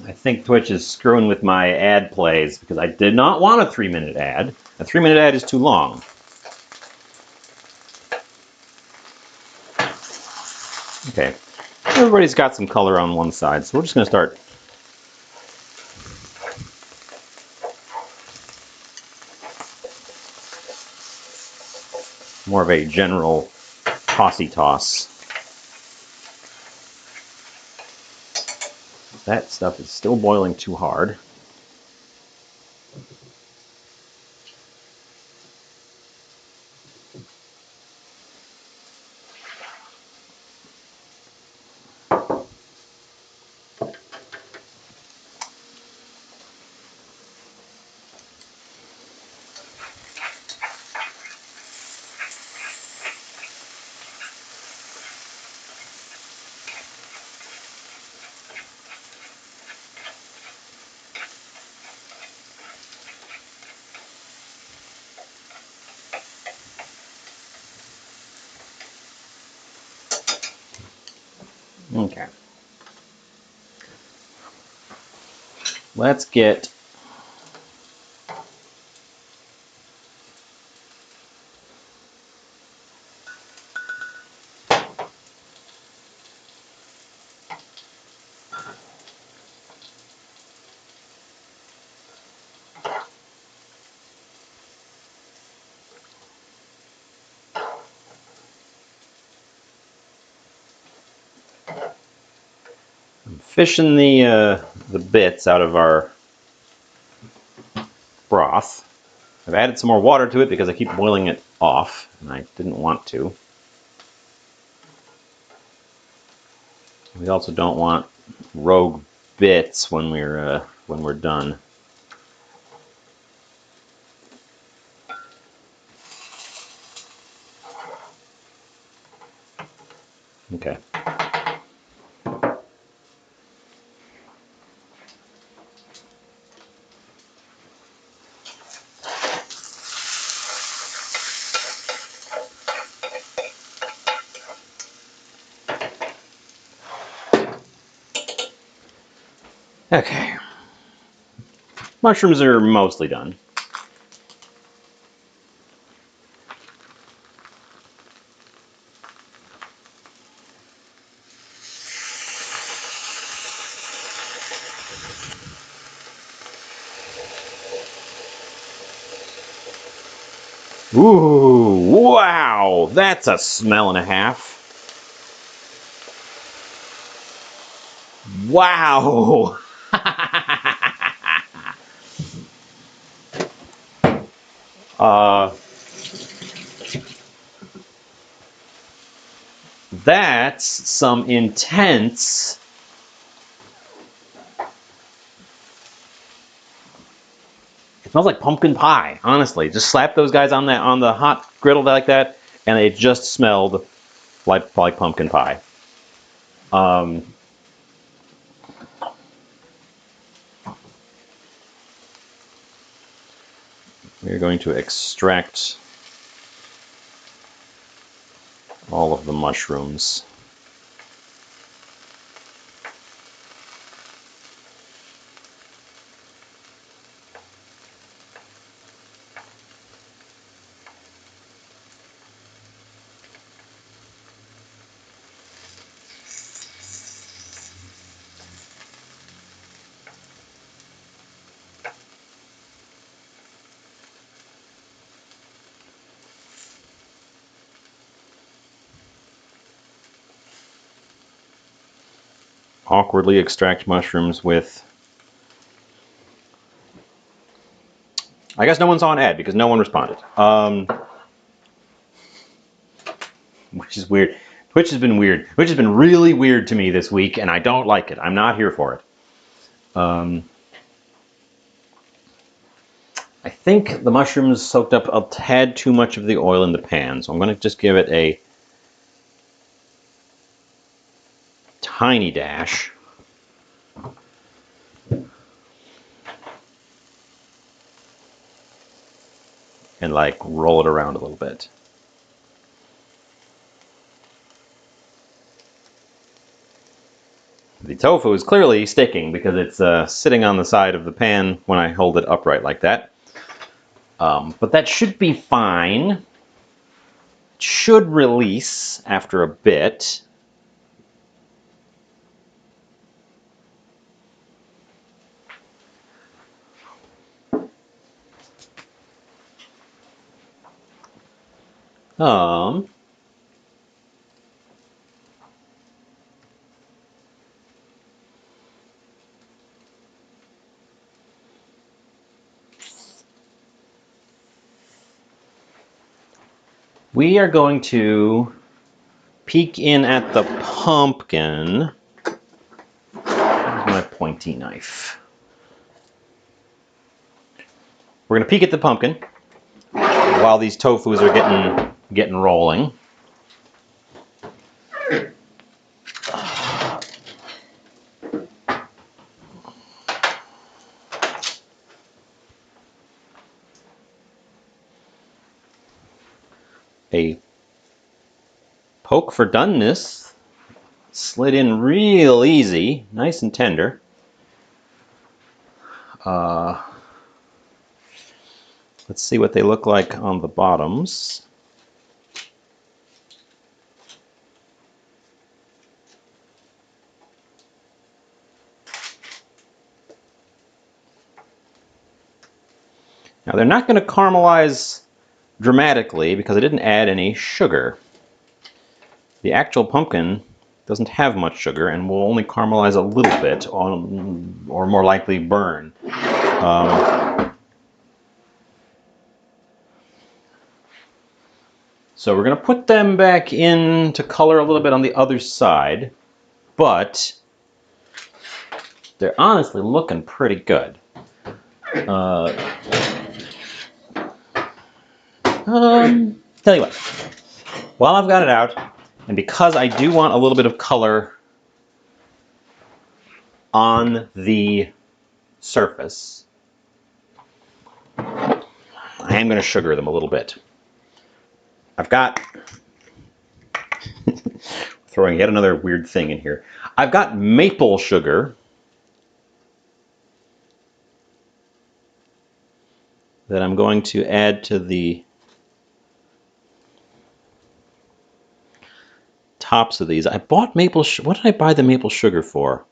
I think Twitch is screwing with my ad plays because I did not want a 3-minute ad. A 3-minute ad is too long. Okay, everybody's got some color on one side, so we're just going to start. More of a general tossy toss. That stuff is still boiling too hard. Okay. Let's get fishing the bits out of our broth. I've added some more water to it because I keep boiling it off, and I didn't want to. We also don't want rogue bits when we're done. Okay. Okay. Mushrooms are mostly done. Ooh, wow, that's a smell and a half. Wow. uh, that's some intense. It smells like pumpkin pie, honestly. Just slap those guys on the hot griddle like that, and it just smelled like pumpkin pie. We're going to extract all of the mushrooms. Awkwardly extract mushrooms with. I guess no one saw an ad because no one responded. Which is weird. Which has been weird. Which has been really weird to me this week, and I don't like it. I'm not here for it. I think the mushrooms soaked up a tad too much of the oil in the pan, so I'm going to just give it a tiny dash. And like roll it around a little bit. The tofu is clearly sticking because it's sitting on the side of the pan when I hold it upright like that. But that should be fine. It should release after a bit. We are going to peek in at the pumpkin. Where's my pointy knife? We're going to peek at the pumpkin while these tofus are getting rolling. A poke for doneness. Slid in real easy, nice and tender. Let's see what they look like on the bottoms. Now they're not going to caramelize dramatically because I didn't add any sugar. The actual pumpkin doesn't have much sugar and will only caramelize a little bit or more likely burn. So we're going to put them back in to color a little bit on the other side, but they're honestly looking pretty good. Tell you what, while I've got it out, and because I do want a little bit of color on the surface, I am going to sugar them a little bit. I've got, throwing yet another weird thing in here. I've got maple sugar that I'm going to add to the tops of these. I bought maple sugar. What did I buy the maple sugar for?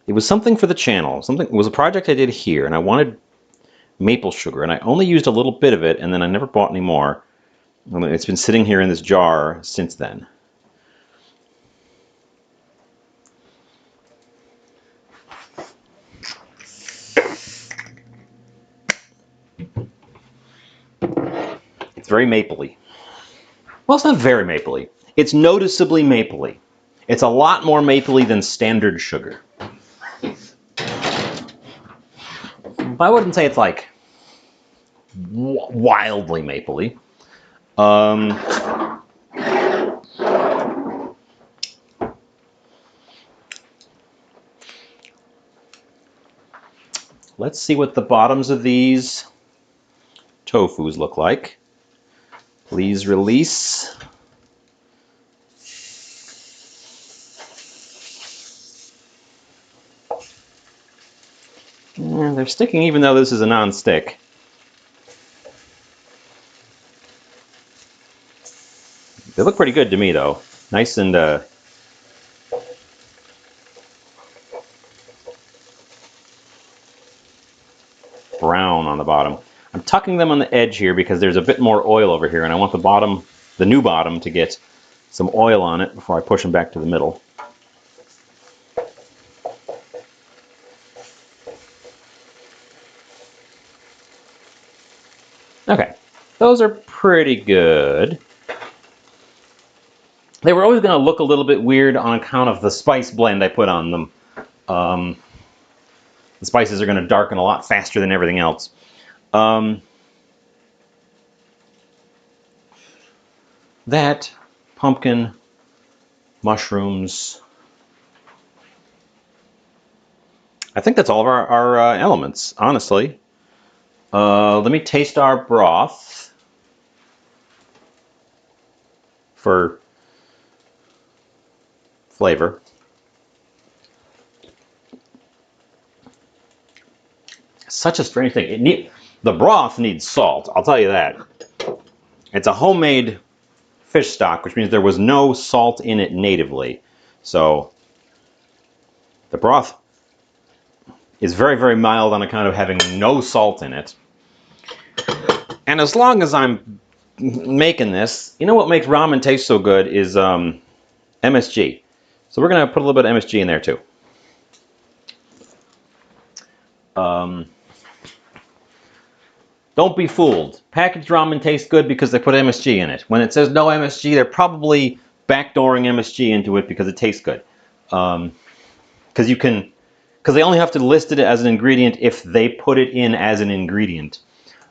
It was something for the channel. It was a project I did here, and I wanted maple sugar, and I only used a little bit of it, and then I never bought any more. It's been sitting here in this jar since then. It's very mapley. Well, it's not very mapley. It's noticeably mapley. It's a lot more mapley than standard sugar. I wouldn't say it's like wildly mapley. Let's see what the bottoms of these tofus look like. Please release. They're sticking even though this is a non-stick. They look pretty good to me though. Nice and brown on the bottom. I'm tucking them on the edge here because there's a bit more oil over here and I want the bottom, the new bottom, to get some oil on it before I push them back to the middle. Okay, those are pretty good. They were always going to look a little bit weird on account of the spice blend I put on them. The spices are going to darken a lot faster than everything else. That, pumpkin, mushrooms. I think that's all of our elements, honestly. Let me taste our broth for flavor. Such a strange thing. The broth needs salt, I'll tell you that. It's a homemade fish stock, which means there was no salt in it natively. So the broth is very, very mild on account of having no salt in it. And as long as I'm making this, you know what makes ramen taste so good is MSG. So we're going to put a little bit of MSG in there too. Don't be fooled. Packaged ramen tastes good because they put MSG in it. When it says no MSG, they're probably backdooring MSG into it because it tastes good. Because they only have to list it as an ingredient if they put it in as an ingredient.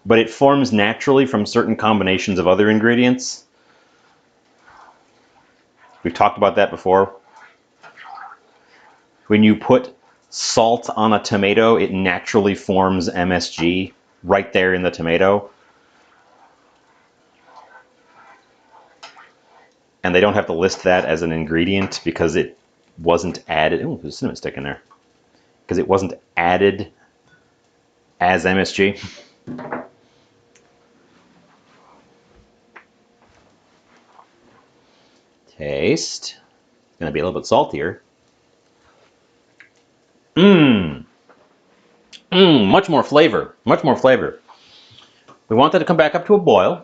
But it forms naturally from certain combinations of other ingredients. We've talked about that before. When you put salt on a tomato, it naturally forms MSG right there in the tomato. And they don't have to list that as an ingredient because it wasn't added. Ooh, there's a cinnamon stick in there. Because it wasn't added as MSG. Taste. It's going to be a little bit saltier. Much more flavor. Much more flavor. We want that to come back up to a boil.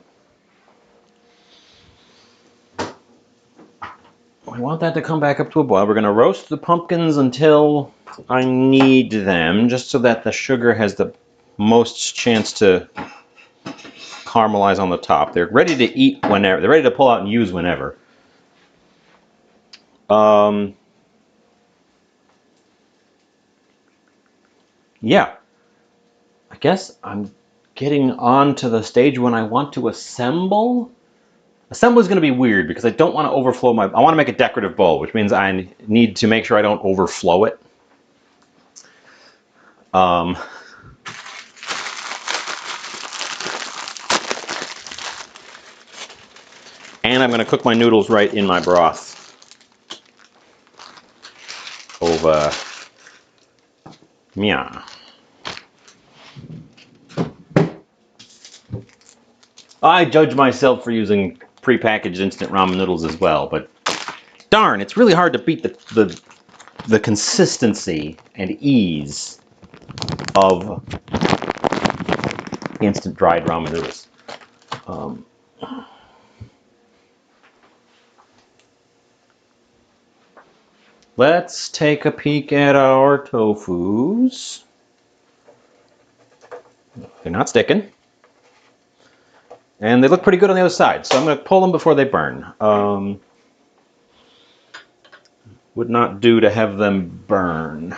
We're going to roast the pumpkins until I need them, just so that the sugar has the most chance to caramelize on the top. They're ready to eat whenever. They're ready to pull out and use whenever. Yeah. I guess I'm getting on to the stage when I want to assemble. Assembly is going to be weird because I don't want to overflow my... I want to make a decorative bowl, which means I need to make sure I don't overflow it. And I'm going to cook my noodles right in my broth. Over. Yeah. I judge myself for using prepackaged instant ramen noodles as well, but darn, it's really hard to beat the consistency and ease of instant dried ramen noodles. Let's take a peek at our tofus. They're not sticking. And they look pretty good on the other side, so I'm going to pull them before they burn. Would not do to have them burn.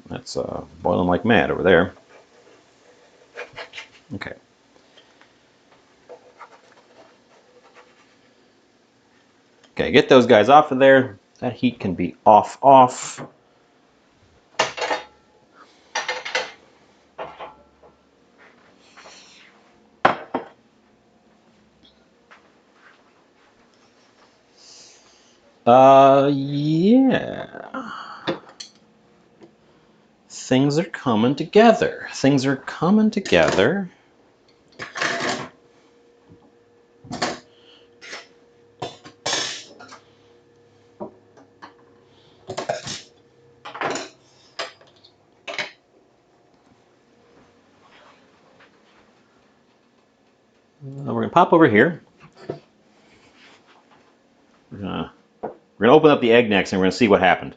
That's boiling like mad over there. Okay. Okay, get those guys off of there. That heat can be off. Yeah. Things are coming together. Things are coming together. We're going to pop over here. We're going to open up the egg next and we're going to see what happened.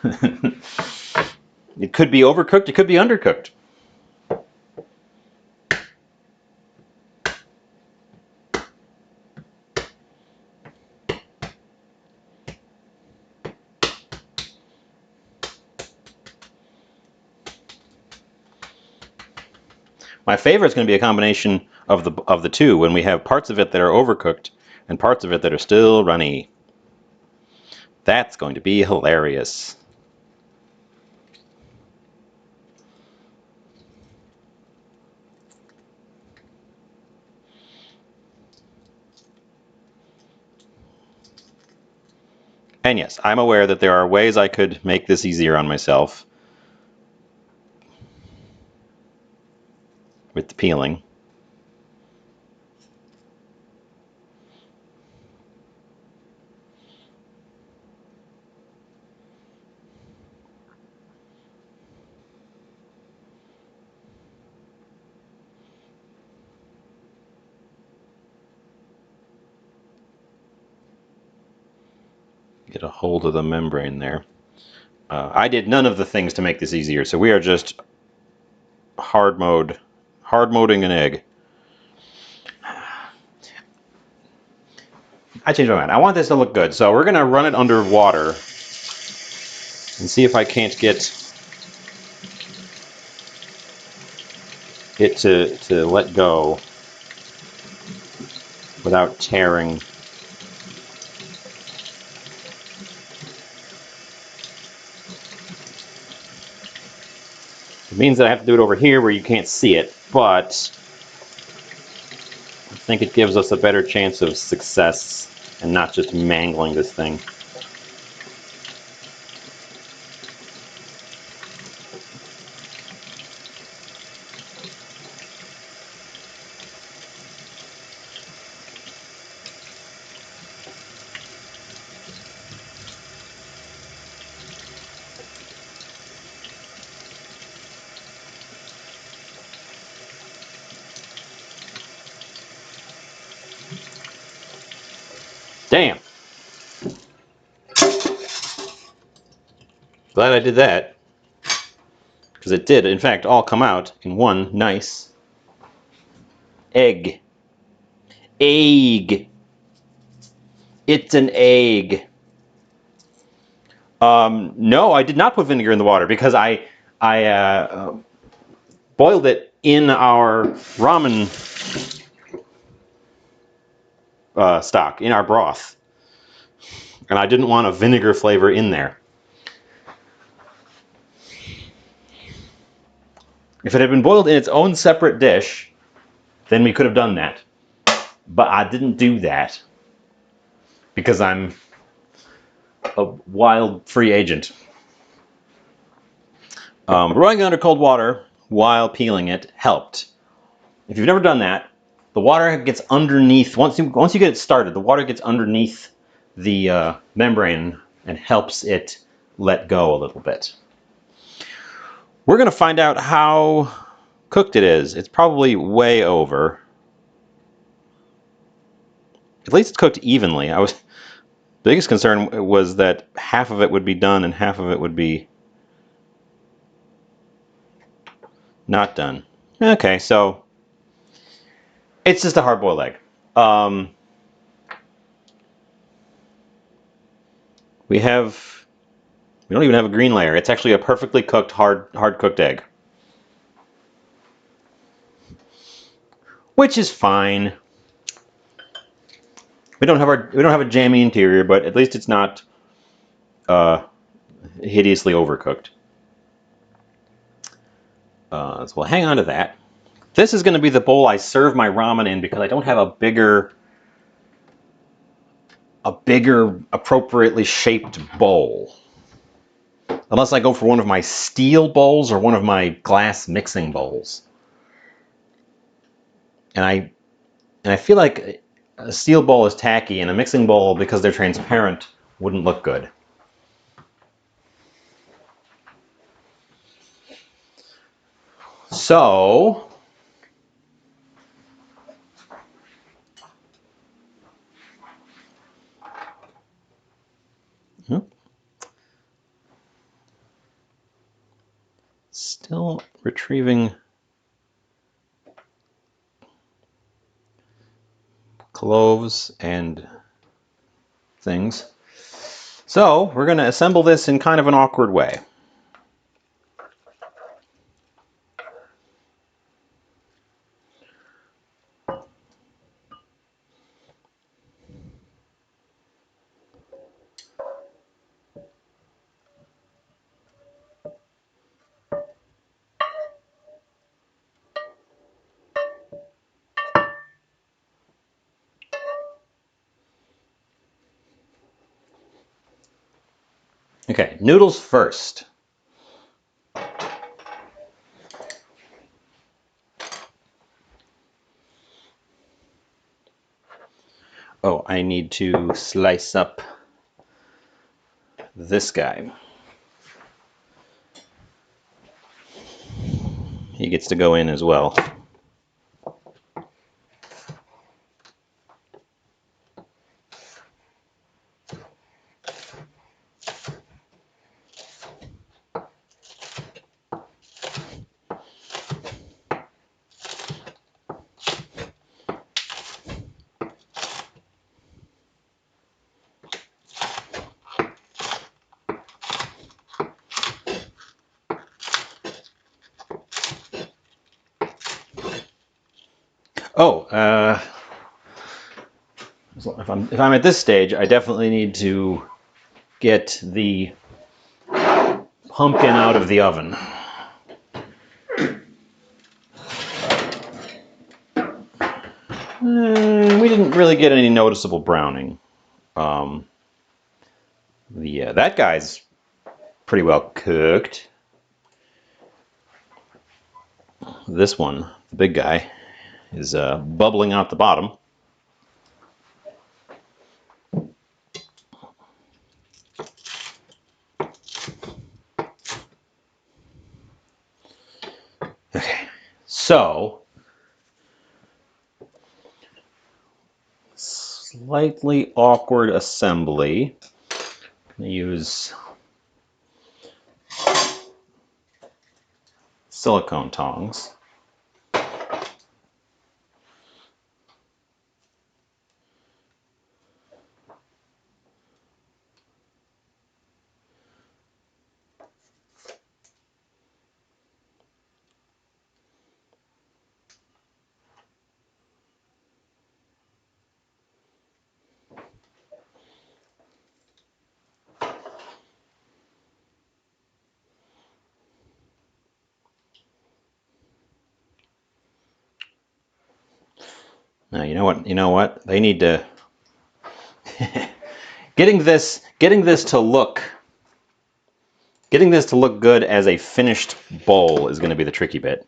It could be overcooked, it could be undercooked. My favorite is going to be a combination of the two, when we have parts of it that are overcooked and parts of it that are still runny. That's going to be hilarious. And yes, I'm aware that there are ways I could make this easier on myself with the peeling. Get a hold of the membrane there. I did none of the things to make this easier, so we are just hard moding an egg. I changed my mind. I want this to look good, so we're gonna run it under water and see if I can't get it to let go without tearing. It means that I have to do it over here where you can't see it, but I think it gives us a better chance of success and not just mangling this thing. Damn! Glad I did that, because it did, in fact, all come out in one nice egg. Egg! It's an egg. No, I did not put vinegar in the water because I boiled it in our ramen stock, in our broth. And I didn't want a vinegar flavor in there. If it had been boiled in its own separate dish, then we could have done that. But I didn't do that because I'm a wild free agent. Rolling it under cold water while peeling it helped. If you've never done that, the water gets underneath. Once you get it started, the water gets underneath the membrane and helps it let go a little bit. We're going to find out how cooked it is. It's probably way over. At least it's cooked evenly. The biggest concern was that half of it would be done and half of it would be not done. Okay, so it's just a hard-boiled egg. We don't even have a green layer. It's actually a perfectly cooked, hard-cooked egg, which is fine. We don't have a jammy interior, but at least it's not hideously overcooked. So we'll hang on to that. This is going to be the bowl I serve my ramen in because I don't have a bigger appropriately shaped bowl. Unless I go for one of my steel bowls or one of my glass mixing bowls. And I feel like a steel bowl is tacky and a mixing bowl, because they're transparent, wouldn't look good. So Still retrieving cloves and things. So we're going to assemble this in kind of an awkward way. Okay, noodles first. Oh, I need to slice up this guy. He gets to go in as well. Oh, if I'm at this stage, I definitely need to get the pumpkin out of the oven. We didn't really get any noticeable browning. That guy's pretty well cooked. This one, the big guy, is bubbling out the bottom. Okay, so slightly awkward assembly. I'm gonna use silicone tongs. Now you know what? You know what? They need to getting this to look good as a finished bowl is going to be the tricky bit.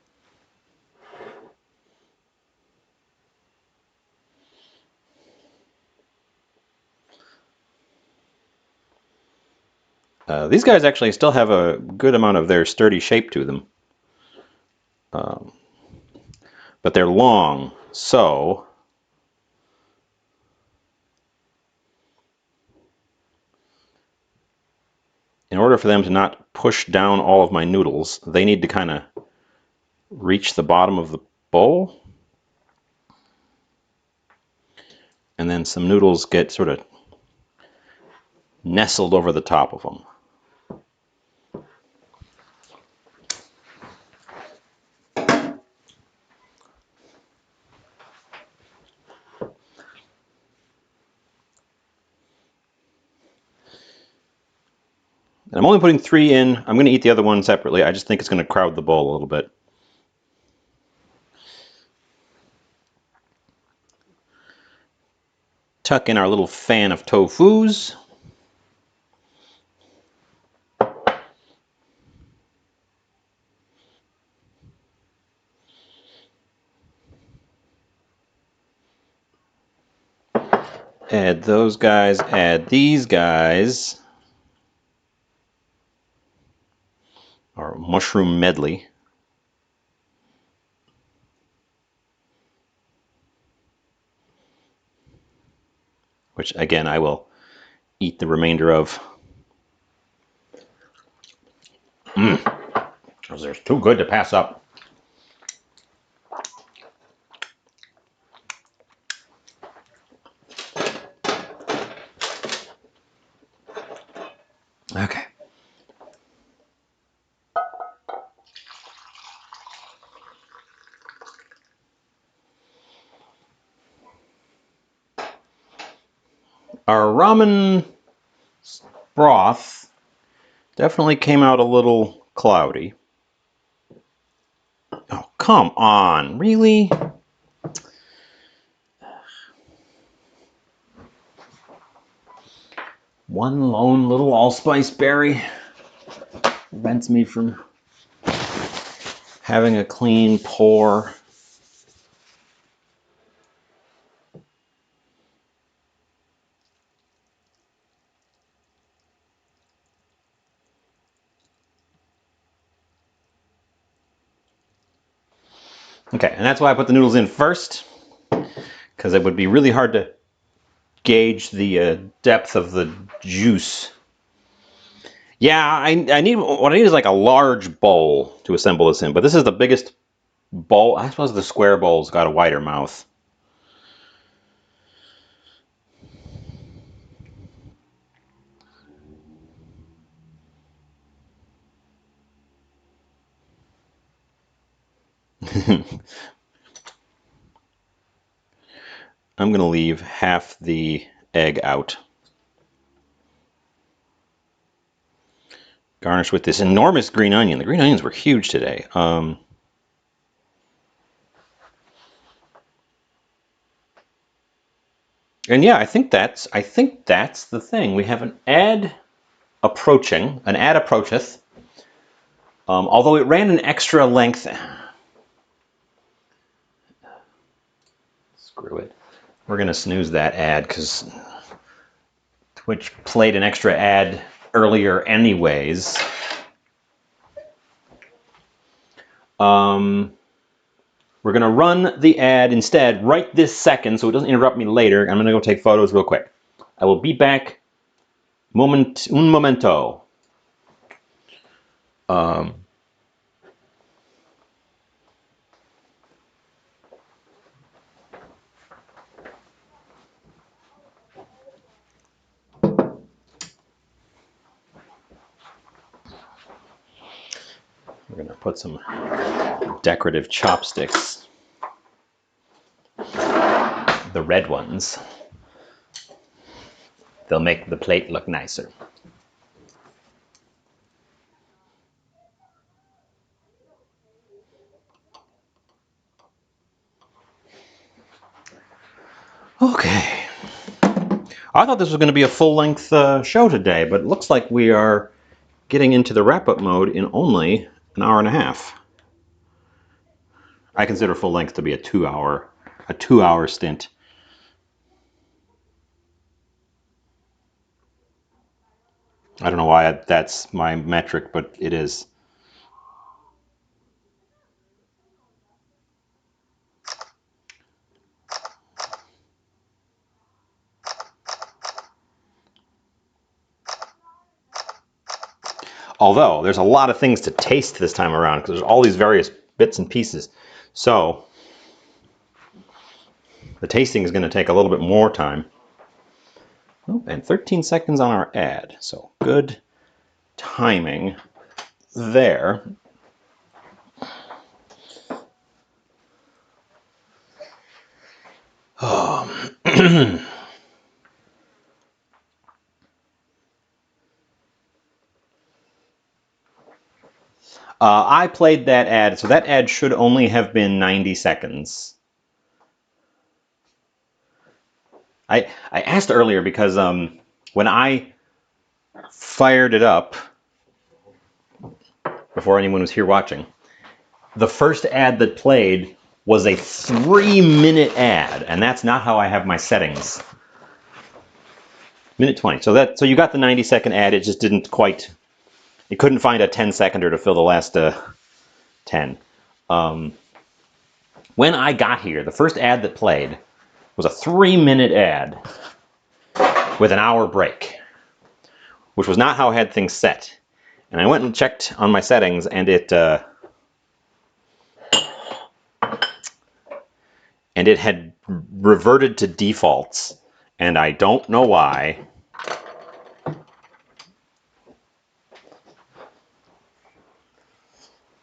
These guys actually still have a good amount of their sturdy shape to them, but they're long, so in order for them to not push down all of my noodles, they need to kind of reach the bottom of the bowl, and then some noodles get sort of nestled over the top of them. And I'm only putting 3 in. I'm going to eat the other one separately. I just think it's going to crowd the bowl a little bit. Tuck in our little fan of tofus. Add those guys, add these guys. Our mushroom medley. Which again I will eat the remainder of. Those are too good to pass up. Okay. Our ramen broth definitely came out a little cloudy. Oh, come on, really? One lone little allspice berry prevents me from having a clean pour. Okay, and that's why I put the noodles in first, because it would be really hard to gauge the depth of the juice. Yeah, I need, what I need is like a large bowl to assemble this in, but this is the biggest bowl. I suppose the square bowl's got a wider mouth. I'm going to leave half the egg out. Garnish with this enormous green onion. The green onions were huge today. And yeah, I think that's the thing. We have an ad approacheth. Although it ran an extra length. Screw it. We're going to snooze that ad because Twitch played an extra ad earlier anyways. We're going to run the ad instead right this second so it doesn't interrupt me later. I'm going to go take photos real quick. I will be back un momento. We're going to put some decorative chopsticks. The red ones. They'll make the plate look nicer. Okay. I thought this was going to be a full-length show today, but it looks like we are getting into the wrap-up mode in only an hour and a half. I consider full length to be a 2-hour stint. I don't know why that's my metric, but it is. Although, there's a lot of things to taste this time around because there's all these various bits and pieces. So, the tasting is going to take a little bit more time. Oh, and 13 seconds on our ad. So, good timing there. I played that ad, so that ad should only have been 90 seconds. I asked earlier because when I fired it up, before anyone was here watching, the first ad that played was a 3-minute ad, and that's not how I have my settings. Minute 20. So you got the 90-second ad, it just didn't quite, it couldn't find a 10-seconder to fill the last 10. When I got here, the first ad that played was a 3-minute ad with an hour break, which was not how I had things set. And I went and checked on my settings, and it had reverted to defaults, and I don't know why.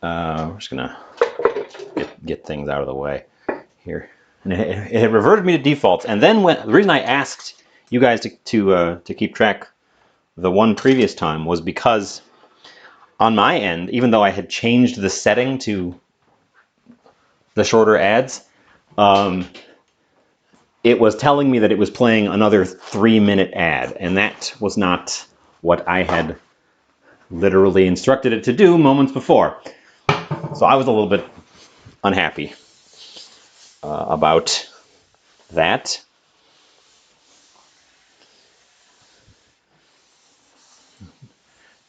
We're just gonna get things out of the way here. And it had reverted me to defaults, and then the reason I asked you guys to keep track the one previous time was because on my end, even though I had changed the setting to the shorter ads, it was telling me that it was playing another 3-minute ad, and that was not what I had literally instructed it to do moments before. So I was a little bit unhappy about that.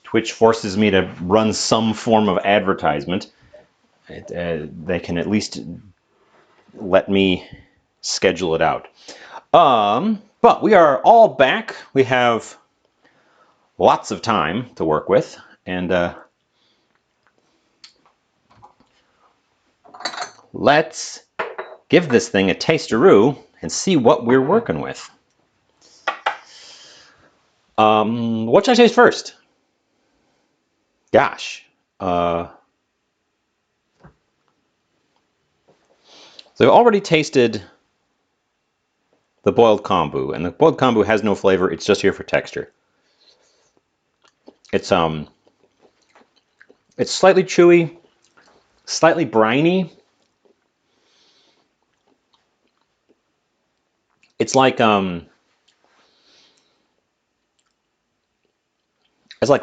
Twitch forces me to run some form of advertisement. They can at least let me schedule it out. But we are all back. We have lots of time to work with, and let's give this thing a tasteroo and see what we're working with. What should I taste first? Gosh. So I've already tasted the boiled kombu, and the boiled kombu has no flavor. It's just here for texture. It's slightly chewy, slightly briny. It's like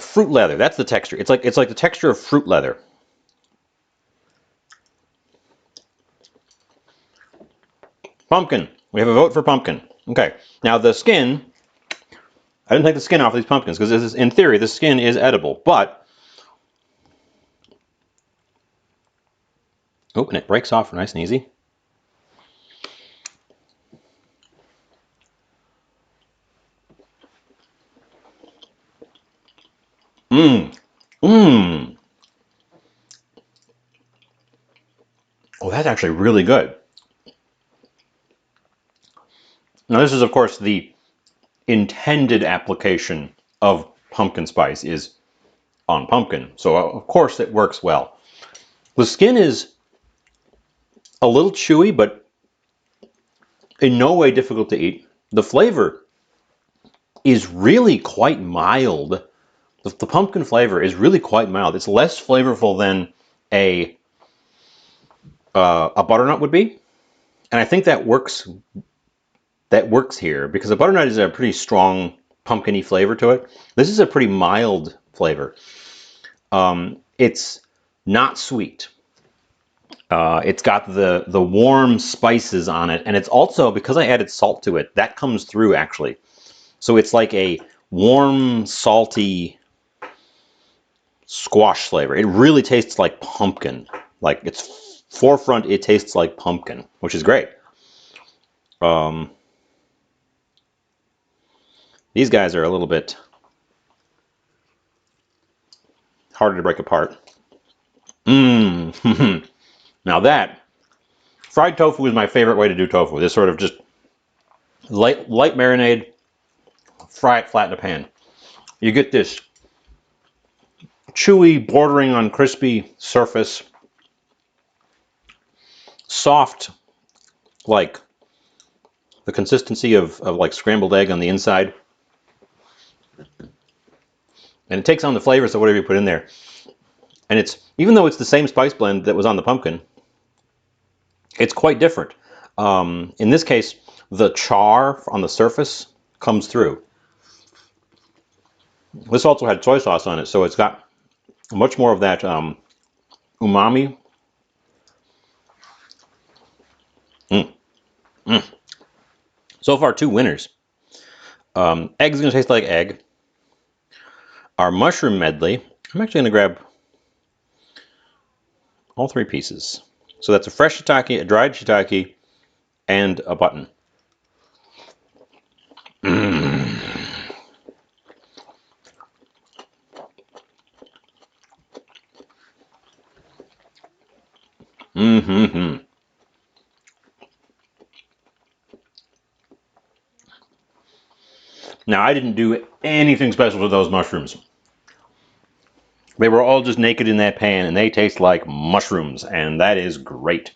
fruit leather. That's the texture. It's like the texture of fruit leather. Pumpkin. We have a vote for pumpkin. Okay. Now the skin, I didn't take the skin off of these pumpkins because in theory the skin is edible, but oh, and it breaks off nice and easy. Oh, that's actually really good. Now this is, of course, the intended application of pumpkin spice is on pumpkin. So, of course, it works well. The skin is a little chewy, but in no way difficult to eat. The flavor is really quite mild. The pumpkin flavor is really quite mild. It's less flavorful than a butternut would be. And I think that works here because a butternut is a pretty strong pumpkin-y flavor to it. This is a pretty mild flavor. It's not sweet. It's got the warm spices on it, and it's also, because I added salt to it, that comes through actually. So it's like a warm, salty squash flavor. It really tastes like pumpkin. Like its forefront, it tastes like pumpkin, which is great. These guys are a little bit harder to break apart. Now that fried tofu is my favorite way to do tofu. This sort of just light marinade, fry it flat in a pan. You get this chewy, bordering on crispy surface, soft, like the consistency of like scrambled egg on the inside. And it takes on the flavors of whatever you put in there. And it's, even though it's the same spice blend that was on the pumpkin, it's quite different. In this case, the char on the surface comes through. This also had soy sauce on it, so it's got much more of that umami. So far, 2 winners. Egg's going to taste like egg. Our mushroom medley, I'm actually going to grab all 3 pieces. So that's a fresh shiitake, a dried shiitake, and a button. Mm-hmm. Now, I didn't do anything special to those mushrooms. They were all just naked in that pan, and they taste like mushrooms, and that is great.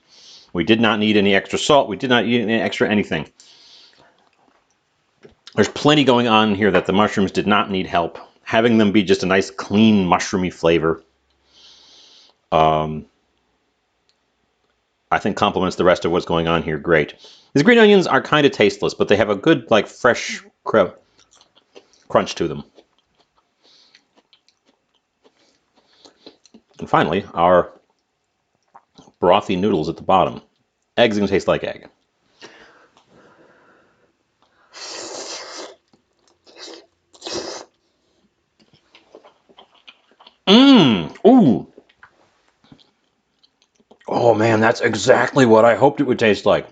We did not need any extra salt. We did not need any extra anything. There's plenty going on here that the mushrooms did not need help. Having them be just a nice, clean, mushroomy flavor, I think complements the rest of what's going on here great. These green onions are kind of tasteless, but they have a good, like, fresh crunch to them. And finally, our brothy noodles at the bottom. Eggs gonna taste like egg. Mmm! Ooh! Oh man, that's exactly what I hoped it would taste like.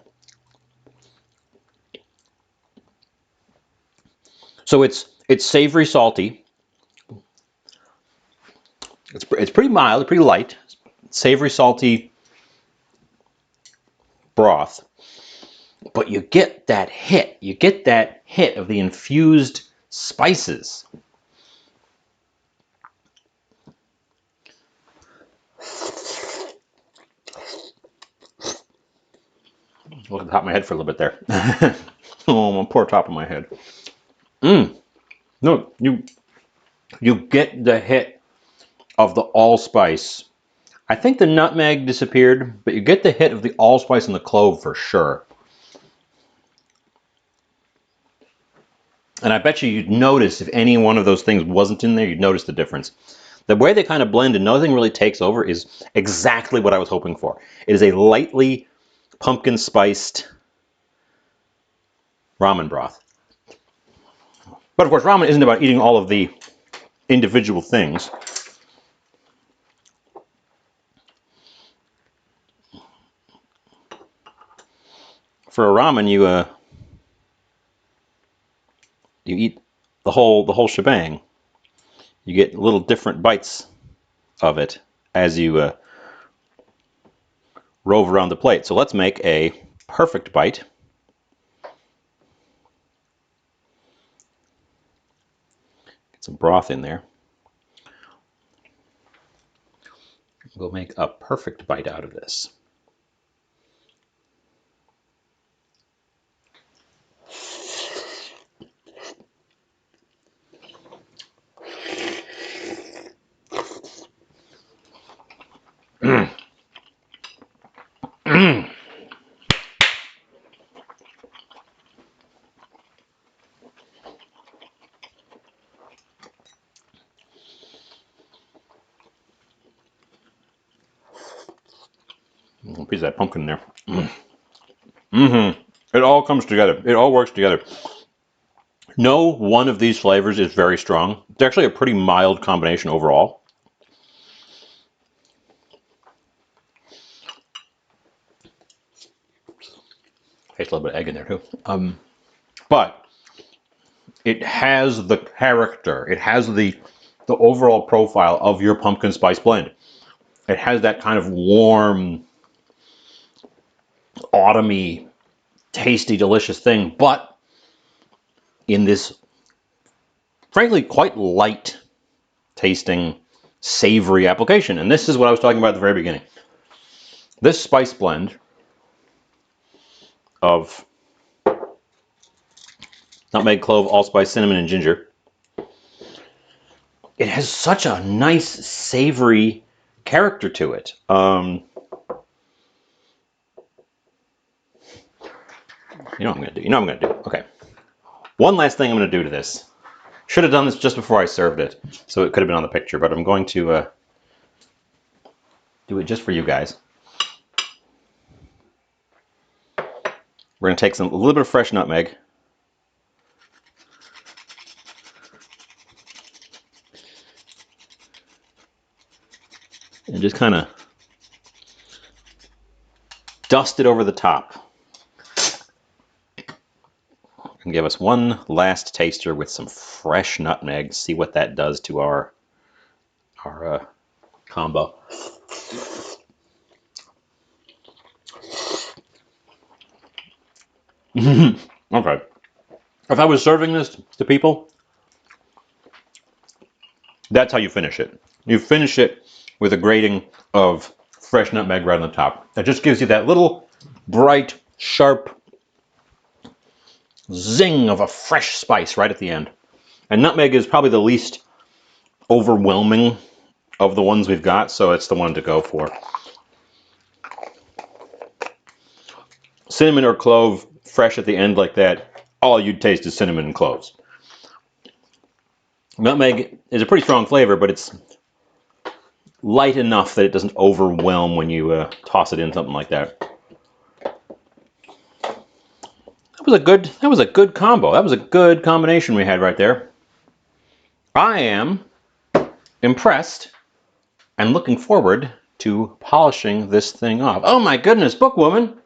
So it's savory, salty. It's pretty mild, pretty light. Savory, salty broth. But you get that hit. You get that hit of the infused spices. Look at the top of my head for a little bit there. Oh, my poor top of my head. Mmm. No, you get the hit of the allspice. I think the nutmeg disappeared, but you get the hit of the allspice and the clove for sure. And I bet you'd notice if any one of those things wasn't in there, you'd notice the difference. The way they kind of blend and nothing really takes over is exactly what I was hoping for. It is a lightly pumpkin spiced ramen broth. But of course, ramen isn't about eating all of the individual things. For a ramen, you eat the whole shebang. You get little different bites of it as you rove around the plate. So let's make a perfect bite. Get some broth in there. We'll make a perfect bite out of this. Mm. Mm. A piece of that pumpkin there. Mm. Mm-hmm. It all comes together. It all works together. No one of these flavors is very strong. It's actually a pretty mild combination overall. Tastes a little bit of egg in there too. But it has the character. It has the overall profile of your pumpkin spice blend. It has that kind of warm, autumny, tasty, delicious thing, but in this, frankly, quite light tasting, savory application. And this is what I was talking about at the very beginning. This spice blend of nutmeg, clove, allspice, cinnamon, and ginger, it has such a nice, savory character to it. You know what I'm going to do. You know what I'm going to do. Okay. One last thing I'm going to do to this. Should have done this just before I served it, so it could have been on the picture, but I'm going to do it just for you guys. We're going to take a little bit of fresh nutmeg. And just kind of dust it over the top. And give us one last taster with some fresh nutmeg. See what that does to our combo. Okay. If I was serving this to people, that's how you finish it. You finish it with a grating of fresh nutmeg right on the top. That just gives you that little bright, sharp zing of a fresh spice right at the end. And nutmeg is probably the least overwhelming of the ones we've got, so it's the one to go for. Cinnamon or clove, fresh at the end like that, all you'd taste is cinnamon and cloves. Nutmeg is a pretty strong flavor, but it's light enough that it doesn't overwhelm when you toss it in something like that. That was a good combo. That was a good combination we had right there. I am impressed and looking forward to polishing this thing off. Oh my goodness, Bookwoman!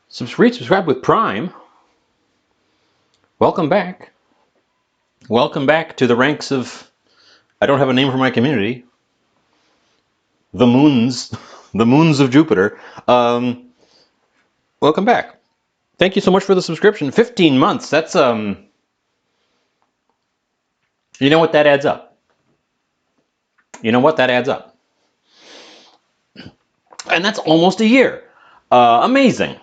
Subscribe with Prime. Welcome back. Welcome back to the ranks of, I don't have a name for my community, the moons, the moons of Jupiter. Welcome back. Thank you so much for the subscription. 15 months. That's you know what, that adds up. You know what, that adds up. And that's almost a year. Amazing.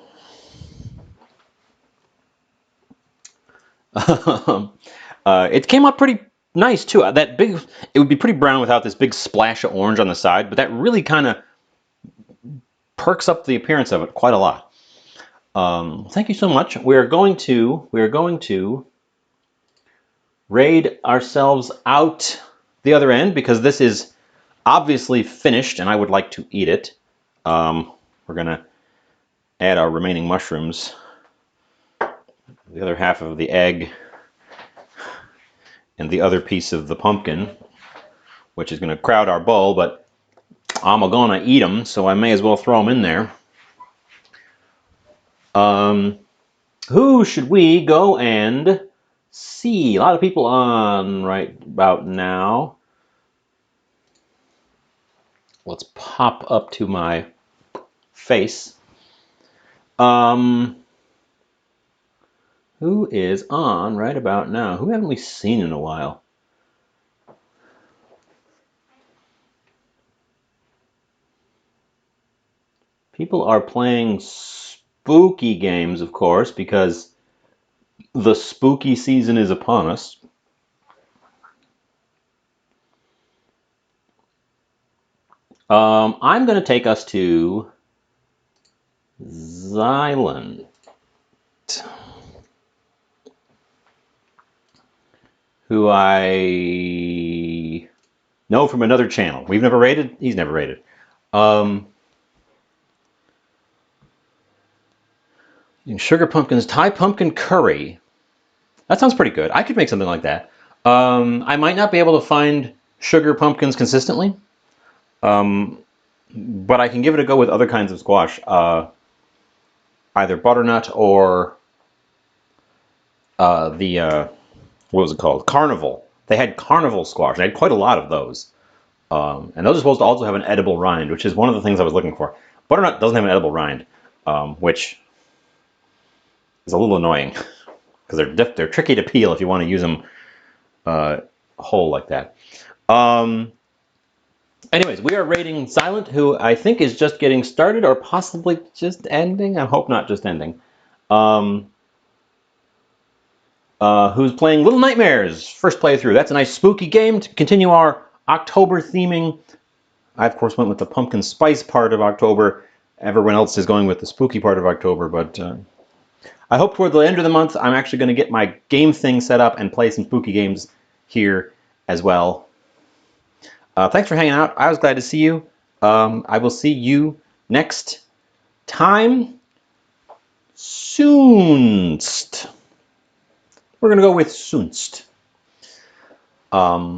It came out pretty nice too. It would be pretty brown without this big splash of orange on the side, but that really kind of perks up the appearance of it quite a lot. Thank you so much. We're going to raid ourselves out the other end because this is obviously finished and I would like to eat it. We're gonna add our remaining mushrooms, the other half of the egg, and the other piece of the pumpkin, which is gonna crowd our bowl, but I'm gonna eat them, so I may as well throw them in there. Who should we go and see? A lot of people on right about now. Let's pop up to my face. Who is on right about now? Who haven't we seen in a while? People are playing spooky games, of course, because the spooky season is upon us. I'm going to take us to Xylent, who I know from another channel. We've never raided. He's never raided. Sugar pumpkins, Thai pumpkin curry. That sounds pretty good. I could make something like that. I might not be able to find sugar pumpkins consistently, but I can give it a go with other kinds of squash. Either butternut or what was it called? Carnival. They had carnival squash. They had quite a lot of those. And those are supposed to also have an edible rind, which is one of the things I was looking for. Butternut doesn't have an edible rind, which is a little annoying because they're tricky to peel if you want to use them whole like that. Anyways, we are rating Silent, who I think is just getting started or possibly just ending. I hope not just ending. Who's playing Little Nightmares, first playthrough. That's a nice spooky game to continue our October theming. I, of course, went with the pumpkin spice part of October. Everyone else is going with the spooky part of October, but I hope toward the end of the month, I'm actually going to get my game thing set up and play some spooky games here as well. Thanks for hanging out. I was glad to see you. I will see you next time. Soonst. We're going to go with soonst. Bye.